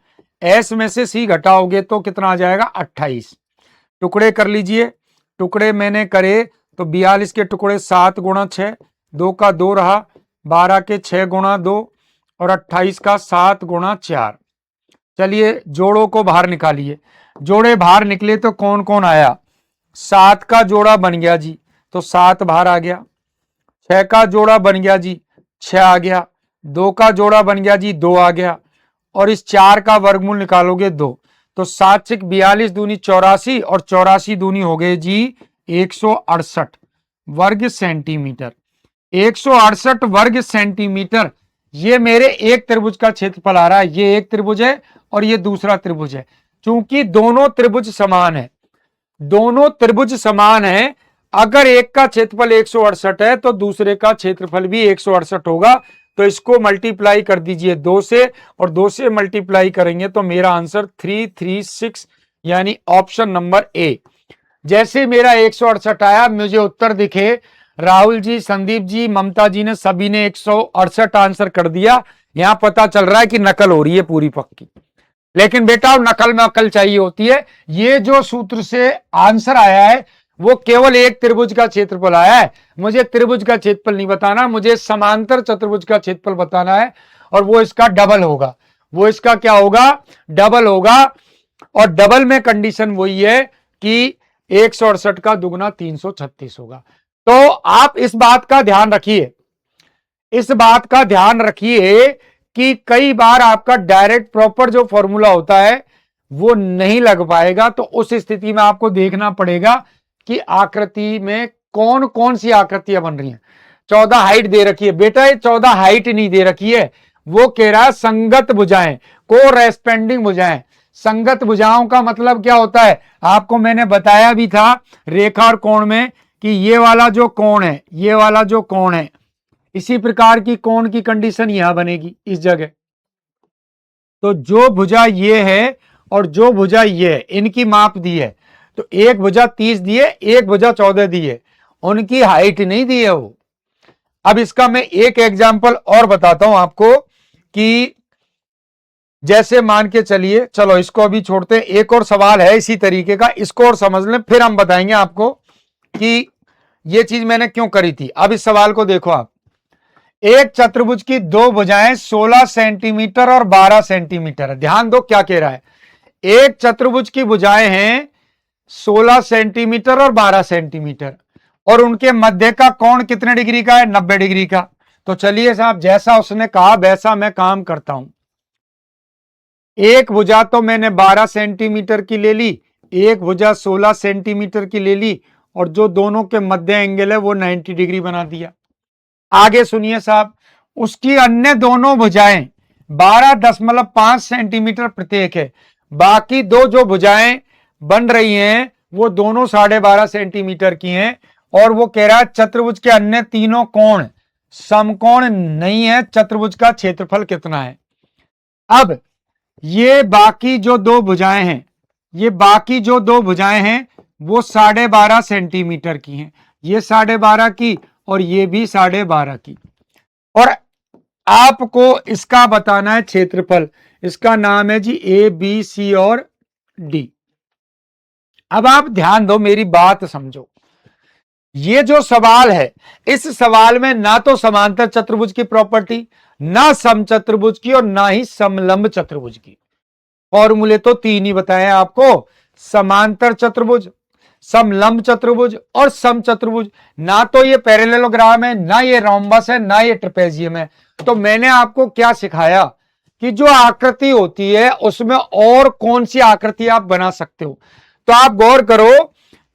एस में से सी घटाओगे तो कितना आ जाएगा? 28। टुकड़े कर लीजिए। टुकड़े मैंने करे तो 42 के टुकड़े 7 गुणा 6, 2 का 2 रहा, 12 के 6 गुणा 2 और 28 का 7 गुणा 4। चलिए जोड़ों को बाहर निकालिए। जोड़े बाहर निकले तो कौन कौन आया? 7 का जोड़ा बन गया जी, तो 7 बाहर आ गया। 6 का जोड़ा बन गया जी, 6 आ गया। 2 का जोड़ा बन गया जी, 2 आ गया। और इस 4 का वर्गमूल निकालोगे 2, तो 7 6 42 दूनी 84 और 84 दूनी हो गए जी 168 वर्ग सेंटीमीटर। 168 वर्ग सेंटीमीटर ये मेरे एक त्रिभुज का क्षेत्रफल आ रहा है। ये एक त्रिभुज है और ये दूसरा त्रिभुज है। चूंकि दोनों त्रिभुज समान है, दोनों त्रिभुज समान है, अगर एक का क्षेत्रफल 168 है तो दूसरे का क्षेत्रफल भी 168 होगा। तो इसको मल्टीप्लाई कर दीजिए 2 से, और 2 से मल्टीप्लाई करेंगे तो मेरा आंसर 336 यानी ऑप्शन नंबर ए। जैसे मेरा 168 आया, मुझे उत्तर दिखे, राहुल जी, संदीप जी, ममता जी ने सभी ने 168 आंसर कर दिया। यहां पता चल रहा है कि नकल हो रही है पूरी पक्की। लेकिन बेटा नकल में अकल चाहिए होती है। ये जो सूत्र से आंसर आया है वो केवल एक त्रिभुज का क्षेत्रफल आया है। मुझे त्रिभुज का क्षेत्रफल नहीं बताना, मुझे समांतर चतुर्भुज का क्षेत्रफल बताना है, और वो इसका डबल होगा। वो इसका क्या होगा? डबल होगा। और डबल में कंडीशन वही है कि 168 का दुगुना 336 होगा। तो आप इस बात का ध्यान रखिए, इस बात का ध्यान रखिए कि कई बार आपका डायरेक्ट प्रॉपर जो फॉर्मूला होता है वो नहीं लग पाएगा। तो उस स्थिति में आपको देखना पड़ेगा कि आकृति में कौन कौन सी आकृतियां बन रही हैं। 14 हाइट दे रखी है बेटा, ये 14 हाइट नहीं दे रखी है, वो कह रहा है संगत भुजाएं, कोरेस्पेंडिंग भुजाएं। संगत भुजाओं का मतलब क्या होता है? आपको मैंने बताया भी था रेखा और कोण में कि ये वाला जो कोण है, ये वाला जो कोण है, इसी प्रकार की कोण की कंडीशन यहां बनेगी इस जगह। तो जो भुजा ये है और जो भुजा ये है, इनकी माप दी है। तो एक भुजा 30 दी है, एक भुजा 14 दी है, उनकी हाइट नहीं दी है वो। अब इसका मैं एक एग्जांपल और बताता हूं आपको कि जैसे मान के चलिए, चलो इसको अभी छोड़ते हैं, एक और सवाल है इसी तरीके का, इसको और समझ लें, फिर हम बताएंगे आपको कि ये चीज मैंने क्यों करी थी। अब इस सवाल को देखो आप, एक चतुर्भुज की दो भुजाएं 16 सेंटीमीटर और 12 सेंटीमीटर है। ध्यान दो क्या कह रहा है, एक चतुर्भुज की भुजाएं हैं 16 सेंटीमीटर और 12 सेंटीमीटर, और उनके मध्य का कोण कितने डिग्री का है? 90 डिग्री का। तो चलिए साहब, जैसा उसने कहा वैसा मैं काम करता हूं। एक भुजा तो मैंने 12 सेंटीमीटर की ले ली, एक भुजा 16 सेंटीमीटर की ले ली, और जो दोनों के मध्य एंगल है वो 90 डिग्री बना दिया। आगे सुनिए साहब, उसकी अन्य दोनों भुजाएं 12.5 सेंटीमीटर प्रत्येक है। बाकी दो जो भुजाएं बन रही हैं वो दोनों 12.5 सेंटीमीटर की हैं, और वो कह रहा है चतुर्भुज के अन्य तीनों कोण समकोण नहीं है, चतुर्भुज का क्षेत्रफल कितना है। अब ये बाकी जो दो भुजाएं हैं, ये बाकी जो दो भुजाएं हैं वो 12.5 सेंटीमीटर की हैं, ये 12.5 की और ये भी 12.5 की। और आपको इसका बताना है क्षेत्रफल। इसका नाम है जी ए, बी, सी और डी। अब आप ध्यान दो, मेरी बात समझो। ये जो सवाल है, इस सवाल में ना तो समांतर चतुर्भुज की प्रॉपर्टी, ना समचतुर्भुज की, और ना ही समलंब चतुर्भुज की। फॉर्मूले तो तीन ही बताए आपको, समांतर चतुर्भुज, समलंब चतुर्भुज और समचतुर्भुज। ना तो ये पैरेललोग्राम है, ना ये रोम्बस है, ना ये ट्रेपेजियम है। तो मैंने आपको क्या सिखाया कि जो आकृति होती है उसमें और कौन सी आकृति आप बना सकते हो। तो आप गौर करो,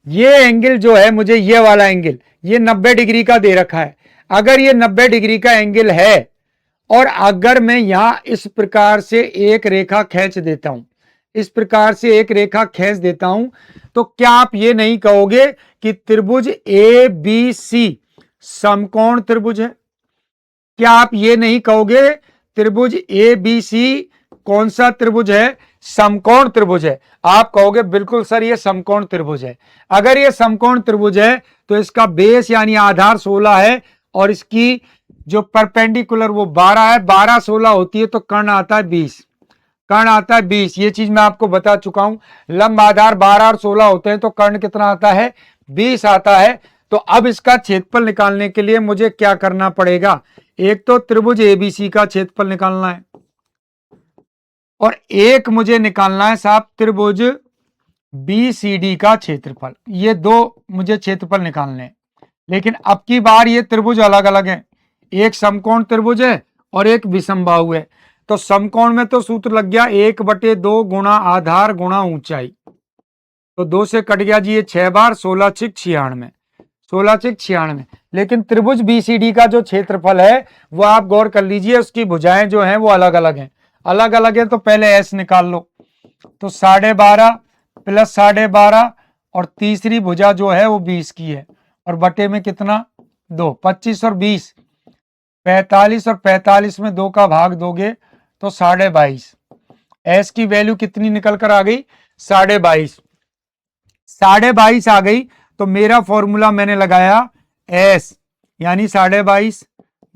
ये एंगल जो है, मुझे ये वाला एंगल, ये 90 डिग्री का दे रखा है। अगर ये 90 डिग्री का एंगल है, और अगर मैं यहां इस प्रकार से एक रेखा खींच देता हूं, इस प्रकार से एक रेखा खींच देता हूं, तो क्या आप ये नहीं कहोगे कि त्रिभुज ए बी सी समकोण त्रिभुज है? क्या आप ये नहीं कहोगे त्रिभुज ए बी सी कौन सा त्रिभुज है? समकोण त्रिभुज है। आप कहोगे बिल्कुल सर ये समकोण त्रिभुज है। अगर ये समकोण त्रिभुज है तो इसका बेस यानी आधार 16 है, और इसकी जो परपेंडिकुलर वो 12 है। 12 16 होती है तो कर्ण आता है 20, कर्ण आता है 20। ये चीज मैं आपको बता चुका हूं। लंब आधार 12 और 16 होते हैं तो कर्ण कितना आता है? 20 आता है। तो अब इसका क्षेत्रफल निकालने के लिए मुझे क्या करना पड़ेगा? एक तो त्रिभुज एबीसी का क्षेत्रफल निकालना है, और एक मुझे निकालना है साहब त्रिभुज बीसीडी का क्षेत्रफल। ये दो मुझे क्षेत्रफल निकालने हैं। लेकिन अब की बार ये त्रिभुज अलग अलग है, एक समकोण त्रिभुज है और एक विषमबाहु है। तो समकोण में तो सूत्र लग गया 1/2 गुणा आधार गुणा ऊंचाई। तो 2 से कट गया जी ये 6 बार, 16 छिक 96, 16 छिक 96। लेकिन त्रिभुज बीसीडी का जो क्षेत्रफल है वो आप गौर कर लीजिए, उसकी भुजाएं जो हैं वो अलग अलग हैं, अलग अलग है। तो पहले एस निकाल लो, तो 12.5 प्लस 12.5 और तीसरी भुजा जो है वो 20 की है, और बटे में कितना 2, 25 और 20 45, और 45 में 2 का भाग दोगे तो 22.5। एस की वैल्यू कितनी निकल कर आ गई 22.5, 22.5 आ गई। तो मेरा फॉर्मूला मैंने लगाया एस यानी 22.5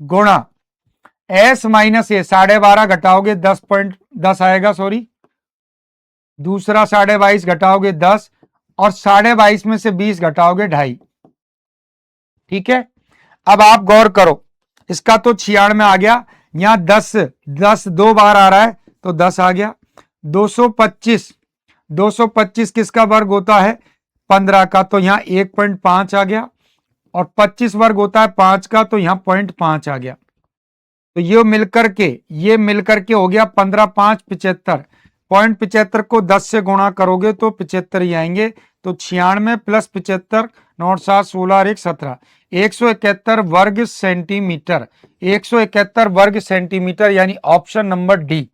गुणा एस माइनस ए, 12.5 घटाओगे 10.10 आएगा, सॉरी दूसरा 22.5 घटाओगे 10, और 22.5 में से 20 घटाओगे 2.5। ठीक है, अब आप गौर करो, इसका तो 96 आ गया, यहां 10 2 बार आ रहा है तो 10 आ गया। 225 225 किसका वर्ग होता है 15 का, तो यहां 1.5 आ गया, और 25 वर्ग होता है 5 का, तो यहां 0.5 आ गया। तो ये मिलकर के हो गया 15 5 75, 0.75 को 10 से गुणा करोगे तो 75 ही आएंगे। तो 96 प्लस 75 9 7 16 और 1 17, 171 वर्ग सेंटीमीटर, 171 वर्ग सेंटीमीटर, यानी option number D,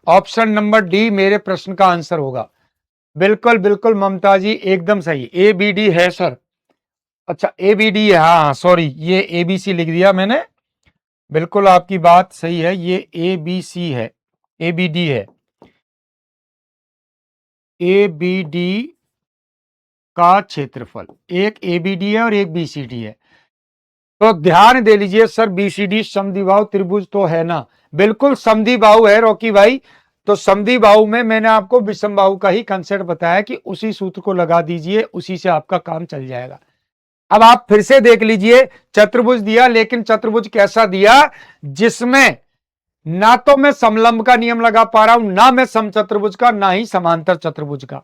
option number D मेरे प्रश्न का आंसर होगा। बिल्कुल बिल्कुल ममता जी एकदम सही, ए बी डी है सर। अच्छा ए बी डी है, हाँ सॉरी ये ए बी सी लिख दिया मैंने, बिल्कुल आपकी बात सही है, ये ए बी सी है, ए बी डी है, ए बी डी का क्षेत्रफल, एक ए बी डी है और एक बी सी डी है। तो ध्यान दे लीजिए सर, बीसीडी समद्विबाहु त्रिभुज तो है ना, बिल्कुल समद्विबाहु है रॉकी भाई। तो समद्विबाहु में मैंने आपको विषमबाहु का ही कंसेप्ट बताया कि उसी सूत्र को लगा दीजिए, उसी से आपका काम चल जाएगा। अब आप फिर से देख लीजिए, चतुर्भुज दिया, लेकिन चतुर्भुज कैसा दिया जिसमें ना तो मैं समलंब का नियम लगा पा रहा हूं, ना मैं समचतुर्भुज का, ना ही समांतर चतुर्भुज का।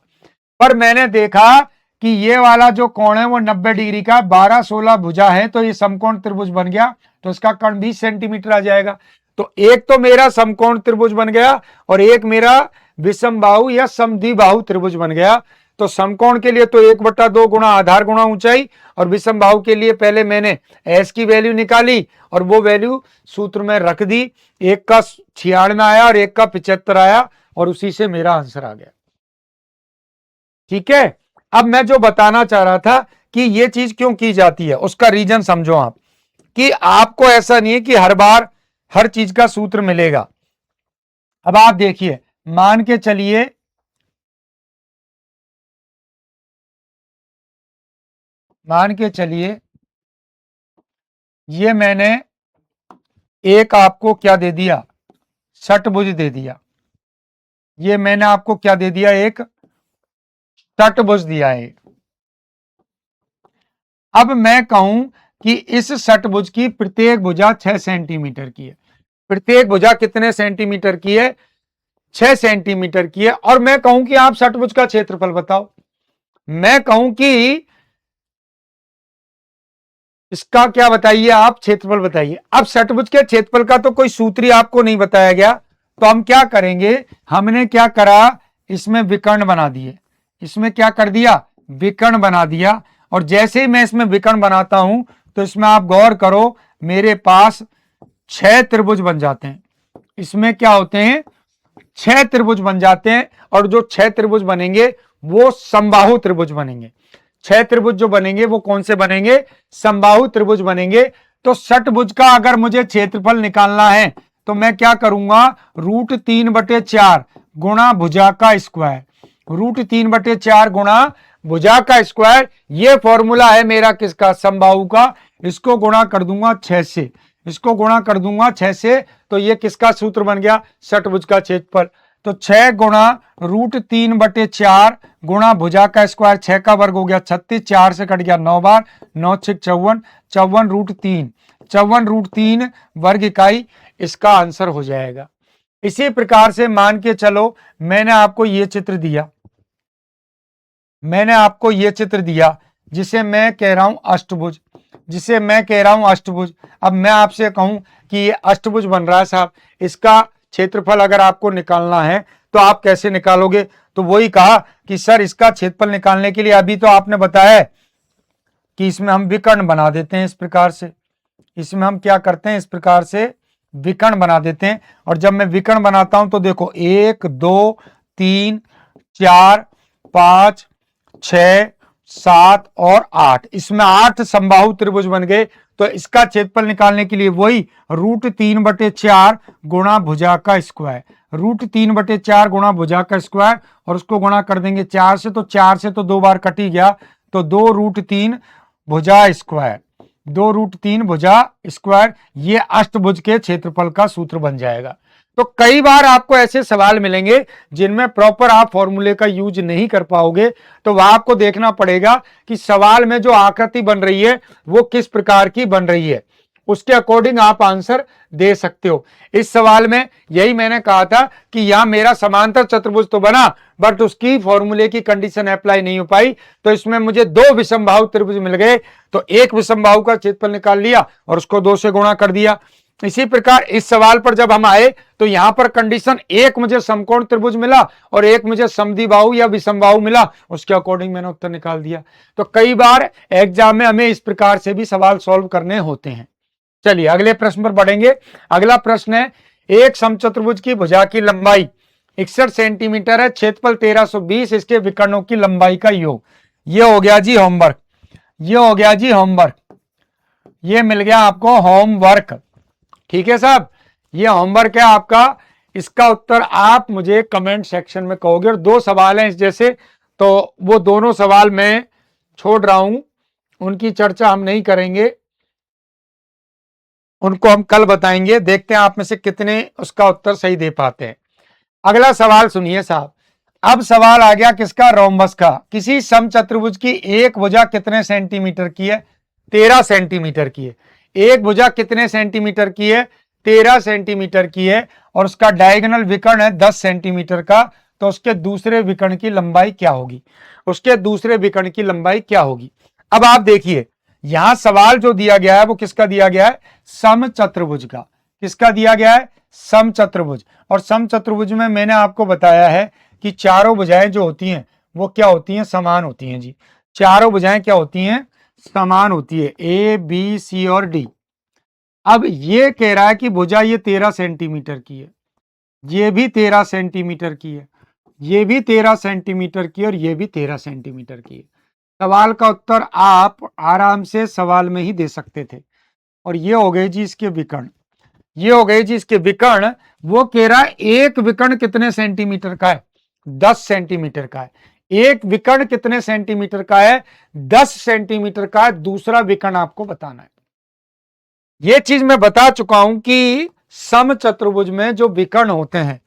पर मैंने देखा कि ये वाला जो कोण है वो 90 डिग्री का, 12 16 भुजा है, तो ये समकोण त्रिभुज बन गया, तो इसका कर्ण 20 सेंटीमीटर आ जाएगा। तो एक तो मेरा समकोण त्रिभुज बन गया, और एक मेरा विषमबाहु या समद्विबाहु त्रिभुज बन गया। तो समकोण के लिए तो 1/2 गुणा आधार गुणा ऊंचाई, और विषमबाहु के लिए पहले मैंने एस की वैल्यू निकाली और वो वैल्यू सूत्र में रख दी, एक का 96 आया और एक का 75 आया, और उसी से मेरा आंसर आ गया। ठीक है, अब मैं जो बताना चाह रहा था कि ये चीज क्यों की जाती है, उसका रीजन समझो आप, कि आपको ऐसा नहीं है कि हर बार हर चीज का सूत्र मिलेगा। अब आप देखिए, मान के चलिए ये मैंने एक आपको क्या दे दिया, षटभुज दे दिया, ये मैंने आपको क्या दे दिया, एक षटभुज दिया है। अब मैं कहूं कि इस षटभुज की प्रत्येक भुजा 6 सेंटीमीटर की है, प्रत्येक भुजा कितने सेंटीमीटर की है 6 सेंटीमीटर की है, और मैं कहूं कि आप षटभुज का क्षेत्रफल बताओ, मैं कहूं कि इसका क्या बताइए, आप क्षेत्रफल बताइए। अब षटभुज के क्षेत्रफल का तो कोई सूत्र ही आपको नहीं बताया गया, तो हम क्या करेंगे, हमने क्या करा, इसमें विकर्ण बना दिए, इसमें क्या कर दिया, विकर्ण बना दिया। और जैसे ही मैं इसमें विकर्ण बनाता हूं तो इसमें आप गौर करो, मेरे पास 6 त्रिभुज बन जाते हैं, इसमें क्या होते हैं 6 त्रिभुज बन जाते हैं, और जो 6 त्रिभुज बनेंगे वो समबाहु त्रिभुज बनेंगे। 6 त्रिभुज जो बनेंगे वो कौन से बनेंगे, समबाहु त्रिभुज बनेंगे। तो षटभुज का अगर मुझे क्षेत्रफल निकालना है तो मैं क्या करूंगा, √3/4 गुणा भुजा का स्क्वायर, √3/4 गुणा भुजा का स्क्वायर, ये फॉर्मूला है मेरा किसका, समबाहु का। इसको गुणा कर दूंगा 6 से, इसको गुणा कर दूंगा 6 से, तो ये किसका सूत्र बन गया, षटभुज का क्षेत्रफल। तो 6 गुणा √3/4 गुणा भुजा का स्क्वायर, 6 का वर्ग हो गया 36, 4 से कट गया 9 बार, 9 6 54, 54√3, 54√3 वर्ग इकाई, इसका आंसर हो जाएगा। इसी प्रकार से मान के चलो, मैंने आपको ये चित्र दिया, मैंने आपको ये चित्र दिया जिसे मैं कह रहा हूं अष्टभुज, जिसे मैं कह रहा हूं अष्टभुज। अब मैं आपसे कहूं कि ये अष्टभुज बन रहा है साहब, इसका क्षेत्रफल अगर आपको निकालना है तो आप कैसे निकालोगे, तो वही कहा कि सर इसका क्षेत्रफल निकालने के लिए अभी तो आपने बताया कि इसमें हम विकर्ण बना देते हैं इस प्रकार से, इसमें हम क्या करते हैं इस प्रकार से विकर्ण बना देते हैं। और जब मैं विकर्ण बनाता हूं तो देखो 1 2 3 4 5 6 7 और 8, इसमें 8 समबाहु त्रिभुज बन गए। तो इसका क्षेत्रफल निकालने के लिए वही √3/4 गुणा भुजा का स्क्वायर, √3/4 गुणा भुजा का स्क्वायर, और उसको गुणा कर देंगे 4 से, तो 4 से तो 2 बार कट ही गया, तो 2√3 भुजा स्क्वायर, 2√3 भुजा स्क्वायर, ये अष्टभुज के क्षेत्रफल का सूत्र बन जाएगा। तो कई बार आपको ऐसे सवाल मिलेंगे जिनमें प्रॉपर आप फॉर्मूले का यूज नहीं कर पाओगे, तो वह आपको देखना पड़ेगा कि सवाल में जो आकृति बन रही है वो किस प्रकार की बन रही है, उसके अकॉर्डिंग आप आंसर दे सकते हो। इस सवाल में यही मैंने कहा था कि यहां मेरा समांतर चतुर्भुज तो बना, बट उसकी फॉर्मूले की कंडीशन अप्लाई नहीं हो पाई, तो इसमें मुझे 2 विषमबाहु त्रिभुज मिल गए, तो एक विषमबाहु का क्षेत्रफल निकाल लिया और उसको 2 से गुणा कर दिया। इसी प्रकार इस सवाल पर जब हम आए तो यहां पर कंडीशन, एक मुझे समकोण त्रिभुज मिला और एक मुझे समद्विबाहु या विषमबाहु मिला, उसके अकॉर्डिंग मैंने उत्तर निकाल दिया। तो कई बार एग्जाम में हमें इस प्रकार से भी सवाल सॉल्व करने होते हैं। चलिए अगले प्रश्न पर बढ़ेंगे। अगला प्रश्न है, एक समचतुर्भुज की भुजा की लंबाई 61 सेंटीमीटर है, क्षेत्रफल 1320, इसके विकर्णों की लंबाई का योग। ये हो गया जी होमवर्क, ये हो गया जी होमवर्क, ये मिल गया आपको होमवर्क। ठीक है साहब, ये होमवर्क है आपका। इसका उत्तर आप मुझे कमेंट सेक्शन में कहोगे। और 2 सवाल हैं इस जैसे, तो वो दोनों सवाल मैं छोड़ रहा हूं, उनकी चर्चा हम नहीं करेंगे, उनको हम कल बताएंगे। देखते हैं आप में से कितने उसका उत्तर सही दे पाते हैं। अगला सवाल सुनिए साहब। अब सवाल आ गया किसका, रोम्बस का। किसी समचतुर्भुज की एक भुजा कितने सेंटीमीटर की है, 13 सेंटीमीटर की है। एक भुजा कितने सेंटीमीटर की है, 13 सेंटीमीटर की है, और उसका डायगोनल विकर्ण है 10 सेंटीमीटर का। तो उसके दूसरे विकर्ण की लंबाई क्या होगी, उसके दूसरे विकर्ण की लंबाई क्या होगी। अब आप देखिए, यहां सवाल जो दिया गया है वो किसका दिया गया है, समचतुर्भुज का। किसका दिया गया है, समचतुर्भुज। और समचतुर्भुज में मैंने आपको बताया है कि चारों भुजाएं जो होती हैं वो क्या होती हैं, समान होती हैं जी। चारों भुजाएं क्या होती हैं, समान होती है, ए बी सी और डी। अब ये कह रहा है कि भुजा ये 13 सेंटीमीटर की है, ये भी 13 सेंटीमीटर की है, ये भी 13 सेंटीमीटर की, और ये भी 13 सेंटीमीटर की है। सवाल का उत्तर आप आराम से सवाल में ही दे सकते थे। और ये हो गए जी इसके विकर्ण, ये हो गए जी इसके विकर्ण। वो कह रहा है एक विकर्ण कितने सेंटीमीटर का है, 10 सेंटीमीटर का है। एक विकर्ण कितने सेंटीमीटर का है, 10 सेंटीमीटर का है। दूसरा विकर्ण आपको बताना है। ये चीज मैं बता चुका हूं कि समचतुर्भुज में जो विकर्ण होते हैं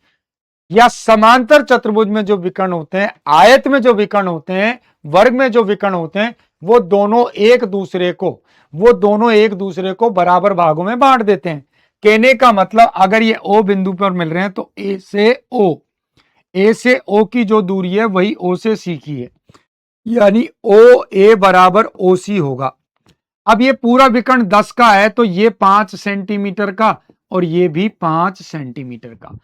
या समांतर चतुर्भुज में जो विकर्ण होते हैं, आयत में जो विकर्ण होते हैं, वर्ग में जो विकर्ण होते हैं, वो दोनों एक दूसरे को बराबर भागों में बांट देते हैं। कहने का मतलब, अगर ये ओ बिंदु पर मिल रहे हैं तो ए से ओ की जो दूरी है वही ओ से सी की है, यानी ओ ए बराबर ओ सी होगा। अब ये पूरा विकर्ण 10 का है, तो ये 5 सेंटीमीटर का और ये भी 5 सेंटीमीटर का,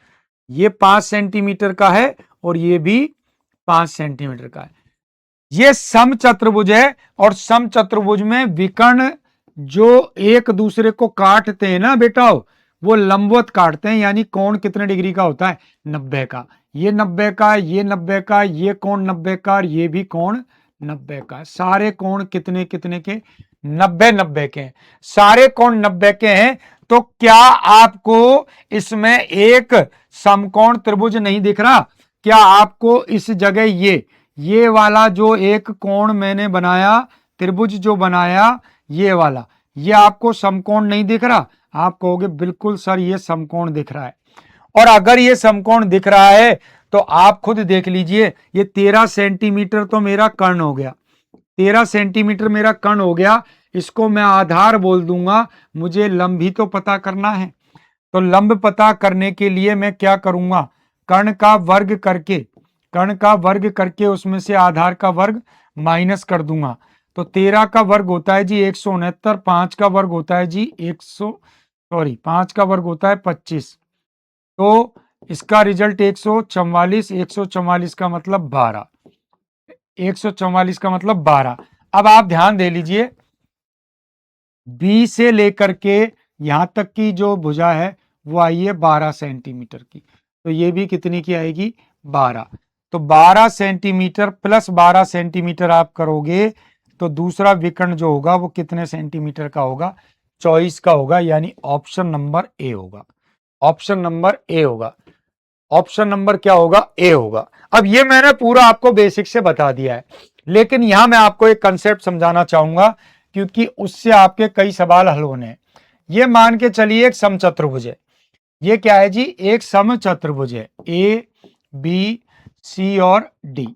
ये 5 सेंटीमीटर का है और ये भी 5 सेंटीमीटर का है। ये समचतुर्भुज है, और समचतुर्भुज में विकर्ण जो एक दूसरे को काटते हैं ना बेटा, वो लंबवत काटते हैं, यानी कोण कितने डिग्री का होता है, 90 का। ये 90 का, ये 90 का, ये कोण 90 का, और ये भी कोण 90 का। सारे कोण कितने कितने के, 90 के हैं। सारे कोण 90 के हैं। तो क्या आपको इसमें एक समकोण त्रिभुज नहीं दिख रहा? क्या आपको इस जगह ये वाला जो एक कोण मैंने बनाया, त्रिभुज जो बनाया, ये वाला, ये आपको समकोण नहीं दिख रहा? आप कहोगे बिल्कुल सर ये समकोण दिख रहा है। और अगर ये समकोण दिख रहा है तो आप खुद देख लीजिए, ये 13 सेंटीमीटर तो मेरा कर्ण हो गया, 13 सेंटीमीटर मेरा कर्ण हो गया। इसको मैं आधार बोल दूंगा। मुझे लंब भी तो पता करना है, तो लंब पता करने के लिए मैं क्या करूंगा, कर्ण का वर्ग करके उसमें से आधार का वर्ग माइनस कर दूंगा। तो 13 का वर्ग होता है जी 169, 5 का वर्ग होता है जी 5 का वर्ग होता है 25। तो इसका रिजल्ट 144, 144 का मतलब 12, 144 का मतलब 12। अब आप ध्यान दे लीजिए, बी से लेकर के यहां तक की जो भुजा है वो आई है 12 सेंटीमीटर की, तो ये भी कितनी की आएगी, 12। तो 12 सेंटीमीटर प्लस 12 सेंटीमीटर आप करोगे तो दूसरा विकर्ण जो होगा वो कितने सेंटीमीटर का होगा, 24 का होगा, यानी ऑप्शन नंबर ए होगा। ऑप्शन नंबर ए होगा। ऑप्शन नंबर क्या होगा, ए होगा। अब ये मैंने पूरा आपको बेसिक से बता दिया है, लेकिन यहां मैं आपको एक कंसेप्ट समझाना चाहूंगा, क्योंकि उससे आपके कई सवाल हल होने हैं। ये मान के चलिए एक समचतुर्भुज है। ये क्या है जी, एक समचतुर्भुज है, ए बी सी और डी।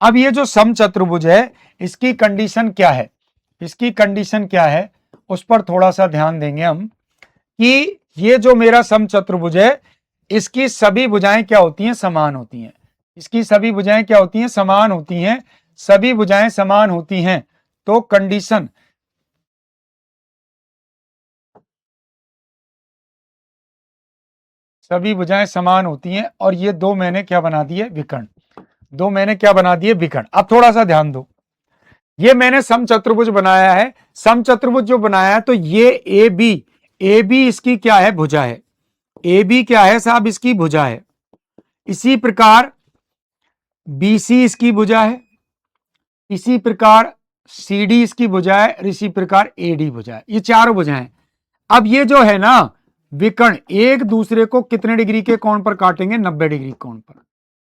अब ये जो समचतुर्भुज है इसकी कंडीशन क्या है, इसकी कंडीशन क्या है उस पर थोड़ा सा ध्यान देंगे हम, कि ये जो मेरा समचतुर्भुज है इसकी सभी भुजाएं क्या होती हैं, समान होती हैं। इसकी सभी भुजाएं क्या होती हैं, समान होती हैं। सभी भुजाएं समान होती हैं तो कंडीशन, सभी भुजाएं समान होती हैं, और ये दो मैंने क्या बना दिए, विकर्ण। दो मैंने क्या बना दिए, विकर्ण। अब थोड़ा सा ध्यान दो, ये मैंने समचतुर्भुज बनाया है। समचतुर्भुज जो बनाया है तो ये ए बी इसकी क्या है, भुजा है। ए बी क्या है साहब, इसकी भुजा है। इसी प्रकार बी सी इसकी भुजा है, इसी प्रकार सी डी इसकी भुजा है, और इसी प्रकार ए डी भुजा है। ये चारों भुजाएं। अब ये जो है ना विकर्ण, एक दूसरे को कितने डिग्री के कोण पर काटेंगे, 90 डिग्री कोण पर।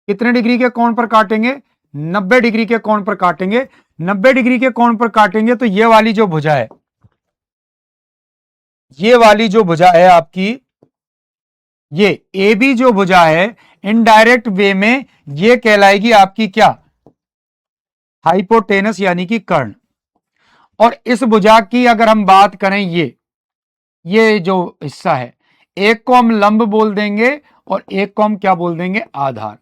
कितने डिग्री के कोण पर काटेंगे, 90 डिग्री के कोण पर काटेंगे। 90 डिग्री के कोण पर काटेंगे तो ये वाली जो भुजा है, ये वाली जो भुजा है आपकी, ये ए बी जो भुजा है, इनडायरेक्ट वे में ये कहलाएगी आपकी क्या, हाइपोटेनस यानी कि कर्ण। और इस भुजा की अगर हम बात करें, ये जो हिस्सा है, एक को हम लंब बोल देंगे और एक को हम क्या बोल देंगे, आधार।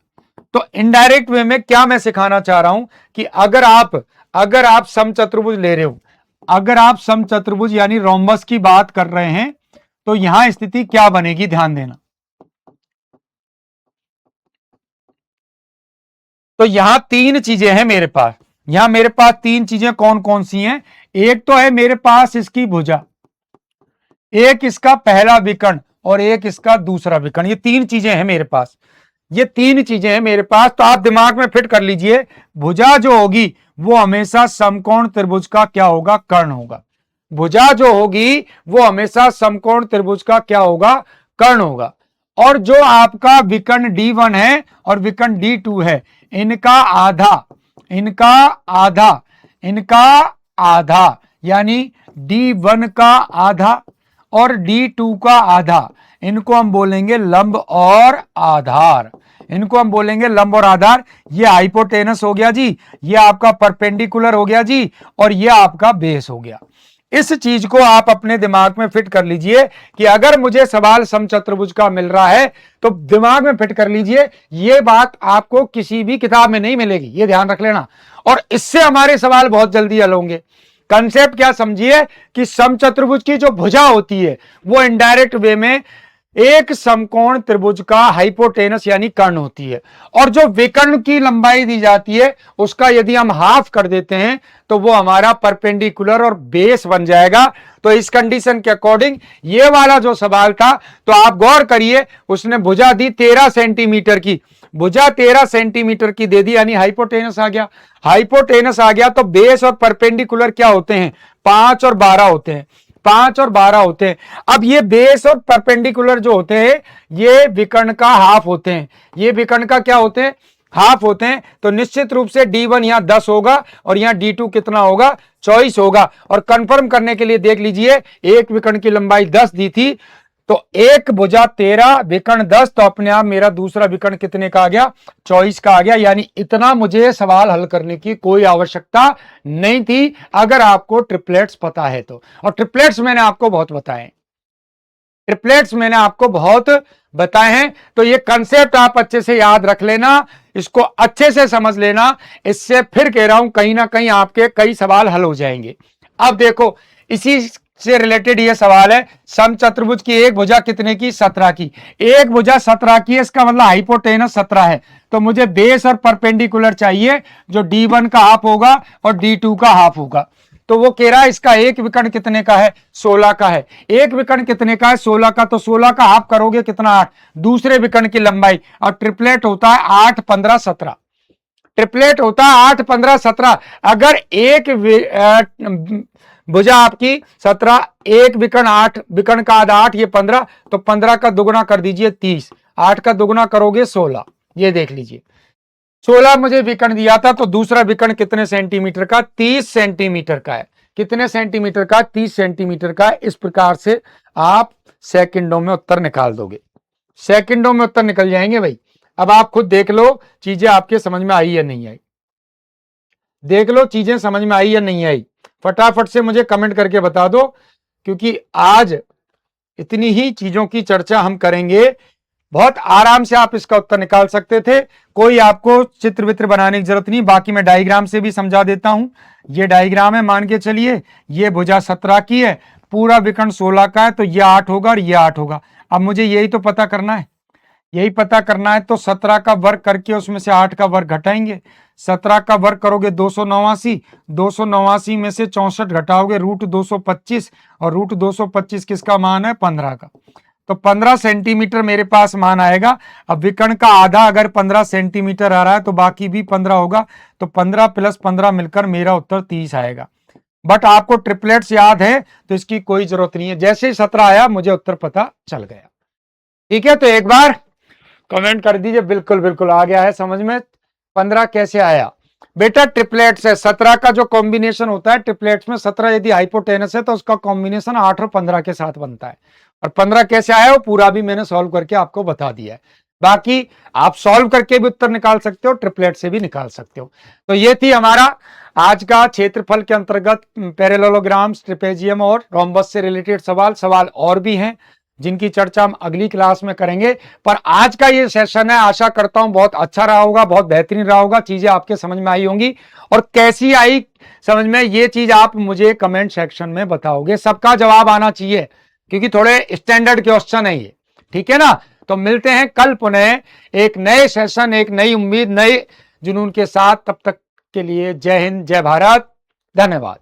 तो इनडायरेक्ट वे में क्या मैं सिखाना चाह रहा हूं कि अगर आप समचतुर्भुज ले रहे हो, अगर आप समचतुर्भुज यानी रोम्बस की बात कर रहे हैं तो यहां स्थिति क्या बनेगी, ध्यान देना। तो यहां तीन चीजें हैं मेरे पास, यहां मेरे पास तीन चीजें कौन कौन सी हैं। एक तो है मेरे पास इसकी भुजा, एक इसका पहला विकर्ण और एक इसका दूसरा विकर्ण। ये तीन चीजें हैं मेरे पास, ये तीन चीजें हैं मेरे पास। तो आप दिमाग में फिट कर लीजिए, भुजा जो होगी वो हमेशा समकोण त्रिभुज का क्या होगा, कर्ण होगा। भुजा जो होगी वो हमेशा समकोण त्रिभुज का क्या होगा, कर्ण होगा। और जो आपका विकर्ण D1 है और विकर्ण D2 है, इनका आधा, इनका आधा, इनका आधा, यानी D1 का आधा और D2 का आधा, इनको हम बोलेंगे लंब और आधार। इनको हम बोलेंगे लंब और आधार। ये हाइपोटेनस हो गया जी, ये आपका परपेंडिकुलर हो गया जी, और ये आपका बेस हो गया। इस चीज को आप अपने दिमाग में फिट कर लीजिए कि अगर मुझे सवाल समचतुर्भुज का मिल रहा है तो दिमाग में फिट कर लीजिए, ये बात आपको किसी भी किताब में नहीं मिलेगी, ये ध्यान रख लेना। और इससे हमारे सवाल बहुत जल्दी हल होंगे। कंसेप्ट क्या समझिए कि समचतुर्भुज की जो भुजा होती है वो इनडायरेक्ट वे में एक समकोण त्रिभुज का हाइपोटेनस यानी कर्ण होती है, और जो विकर्ण की लंबाई दी जाती है उसका यदि हम हाफ कर देते हैं तो वो हमारा परपेंडिकुलर और बेस बन जाएगा। तो इस कंडीशन के अकॉर्डिंग ये वाला जो सवाल था, तो आप गौर करिए, उसने भुजा दी 13 सेंटीमीटर की, भुजा 13 सेंटीमीटर की दे दी, यानी हाइपोटेनस आ गया। हाइपोटेनस आ गया तो बेस और परपेंडिकुलर क्या होते हैं, 5 और 12 होते हैं, 5 और 12 होते हैं। अब ये बेस और परपेंडिकुलर जो होते हैं ये विकर्ण का हाफ होते हैं, ये विकर्ण का क्या होते हैं, हाफ होते हैं। तो निश्चित रूप से D1 यहां 10 होगा और यहां D2 कितना होगा, 24 होगा। और कंफर्म करने के लिए देख लीजिए, एक विकर्ण की लंबाई 10 दी थी, तो एक भुजा 13 विकर्ण 10, तो अपने आप मेरा दूसरा विकर्ण कितने का आ गया, 24 का आ गया। यानी इतना मुझे सवाल हल करने की कोई आवश्यकता नहीं थी अगर आपको ट्रिपलेट्स पता है तो। और ट्रिपलेट्स मैंने आपको बहुत बताए, ट्रिपलेट्स मैंने आपको बहुत बताए हैं। तो ये कंसेप्ट आप अच्छे से याद रख लेना, इसको अच्छे से समझ लेना। इससे फिर कह रहा हूं कहीं ना कहीं आपके कई सवाल हल हो जाएंगे। अब देखो, इसी से रिलेटेड ये सवाल है, समचतुर्भुज की एक भुजा कितने की? 17 की। एक भुजा 17 की है, इसका मतलब हाइपोटेनस 17 है, तो मुझे बेस और परपेंडिकुलर चाहिए जो D1 का हाफ होगा और D2 का हाफ होगा। तो वो कह रहा है इसका एक विकर्ण कितने का है? 16 का है। एक विकर्ण कितने का है? 16 का। तो 16 का हाफ करोगे कितना? 8। दूसरे विकर्ण की लंबाई, और ट्रिपलेट होता है 8, 15, 17। ट्रिपलेट होता है 8, 15, 17। अगर एक भुजा आपकी 17, एक विकर्ण 8, विकर्ण का आधा 8, ये 15, तो 15 का दुगुना कर दीजिए 30, 8 का दुगुना करोगे 16। ये देख लीजिए 16 मुझे विकर्ण दिया था, तो दूसरा विकर्ण कितने सेंटीमीटर का? 30 सेंटीमीटर का है। कितने सेंटीमीटर का? 30 सेंटीमीटर का। इस प्रकार से आप सेकंडों में उत्तर निकाल दोगे, सेकंडों में उत्तर निकल जाएंगे भाई। अब आप खुद देख लो चीजें आपके समझ में आई या नहीं आई, देख लो चीजें समझ में आई या नहीं आई। फटाफट से मुझे कमेंट करके बता दो, क्योंकि आज इतनी ही चीजों की चर्चा हम करेंगे। बहुत आराम से आप इसका उत्तर निकाल सकते थे, कोई आपको चित्र वित्र बनाने की जरूरत नहीं। बाकी मैं डायग्राम से भी समझा देता हूं। ये डायग्राम है, मान के चलिए ये भुजा 17 की है, पूरा विकर्ण 16 का है, तो ये 8 होगा और ये 8 होगा। अब मुझे यही तो पता करना है, यही पता करना है। तो 17 का वर्ग करके उसमें से 8 का वर्ग घटाएंगे। 17 का वर्ग करोगे 289, 289 में से 64 घटाओगे रूट 225, और रूट 225 किसका मान है? 15 का। तो 15 सेंटीमीटर मेरे पास मान आएगा। अब विकर्ण का आधा अगर 15 सेंटीमीटर आ रहा है तो बाकी भी 15 होगा, तो 15 प्लस 15 मिलकर मेरा उत्तर 30 आएगा। बट आपको ट्रिपलेट्स याद है तो इसकी कोई जरूरत नहीं है, जैसे ही 17 आया मुझे उत्तर पता चल गया। ठीक है, तो एक बार कमेंट कर दीजिए बिल्कुल बिल्कुल आ गया है समझ में। 15 कैसे आया? बेटा ट्रिपलेट्स है, 17 का जो कॉम्बिनेशन होता है ट्रिपलेट्स में, 17 यदि हाइपोटेनस है तो उसका कॉम्बिनेशन 8 और 15 के साथ बनता है। और 15 कैसे आया वो पूरा भी मैंने सॉल्व करके आपको बता दिया है। बाकी आप सॉल्व करके भी उत्तर निकाल सकते हो, ट्रिपलेट से भी निकाल सकते हो। तो ये थी हमारा आज का क्षेत्रफल के अंतर्गत पैरेललोग्राम्स, ट्रेपेजियम और रोम्बस से रिलेटेड सवाल और भी हैं जिनकी चर्चा हम अगली क्लास में करेंगे। पर आज का ये सेशन है, आशा करता हूं बहुत अच्छा रहा होगा, बहुत बेहतरीन रहा होगा, चीजें आपके समझ में आई होंगी। और कैसी आई समझ में ये चीज आप मुझे कमेंट सेक्शन में बताओगे, सबका जवाब आना चाहिए क्योंकि थोड़े स्टैंडर्ड क्वेश्चन है ये। ठीक है ना? तो मिलते हैं कल पुनः एक नए सेशन, एक नई उम्मीद, नए जुनून के साथ। तब तक के लिए जय हिंद, जय भारत, धन्यवाद।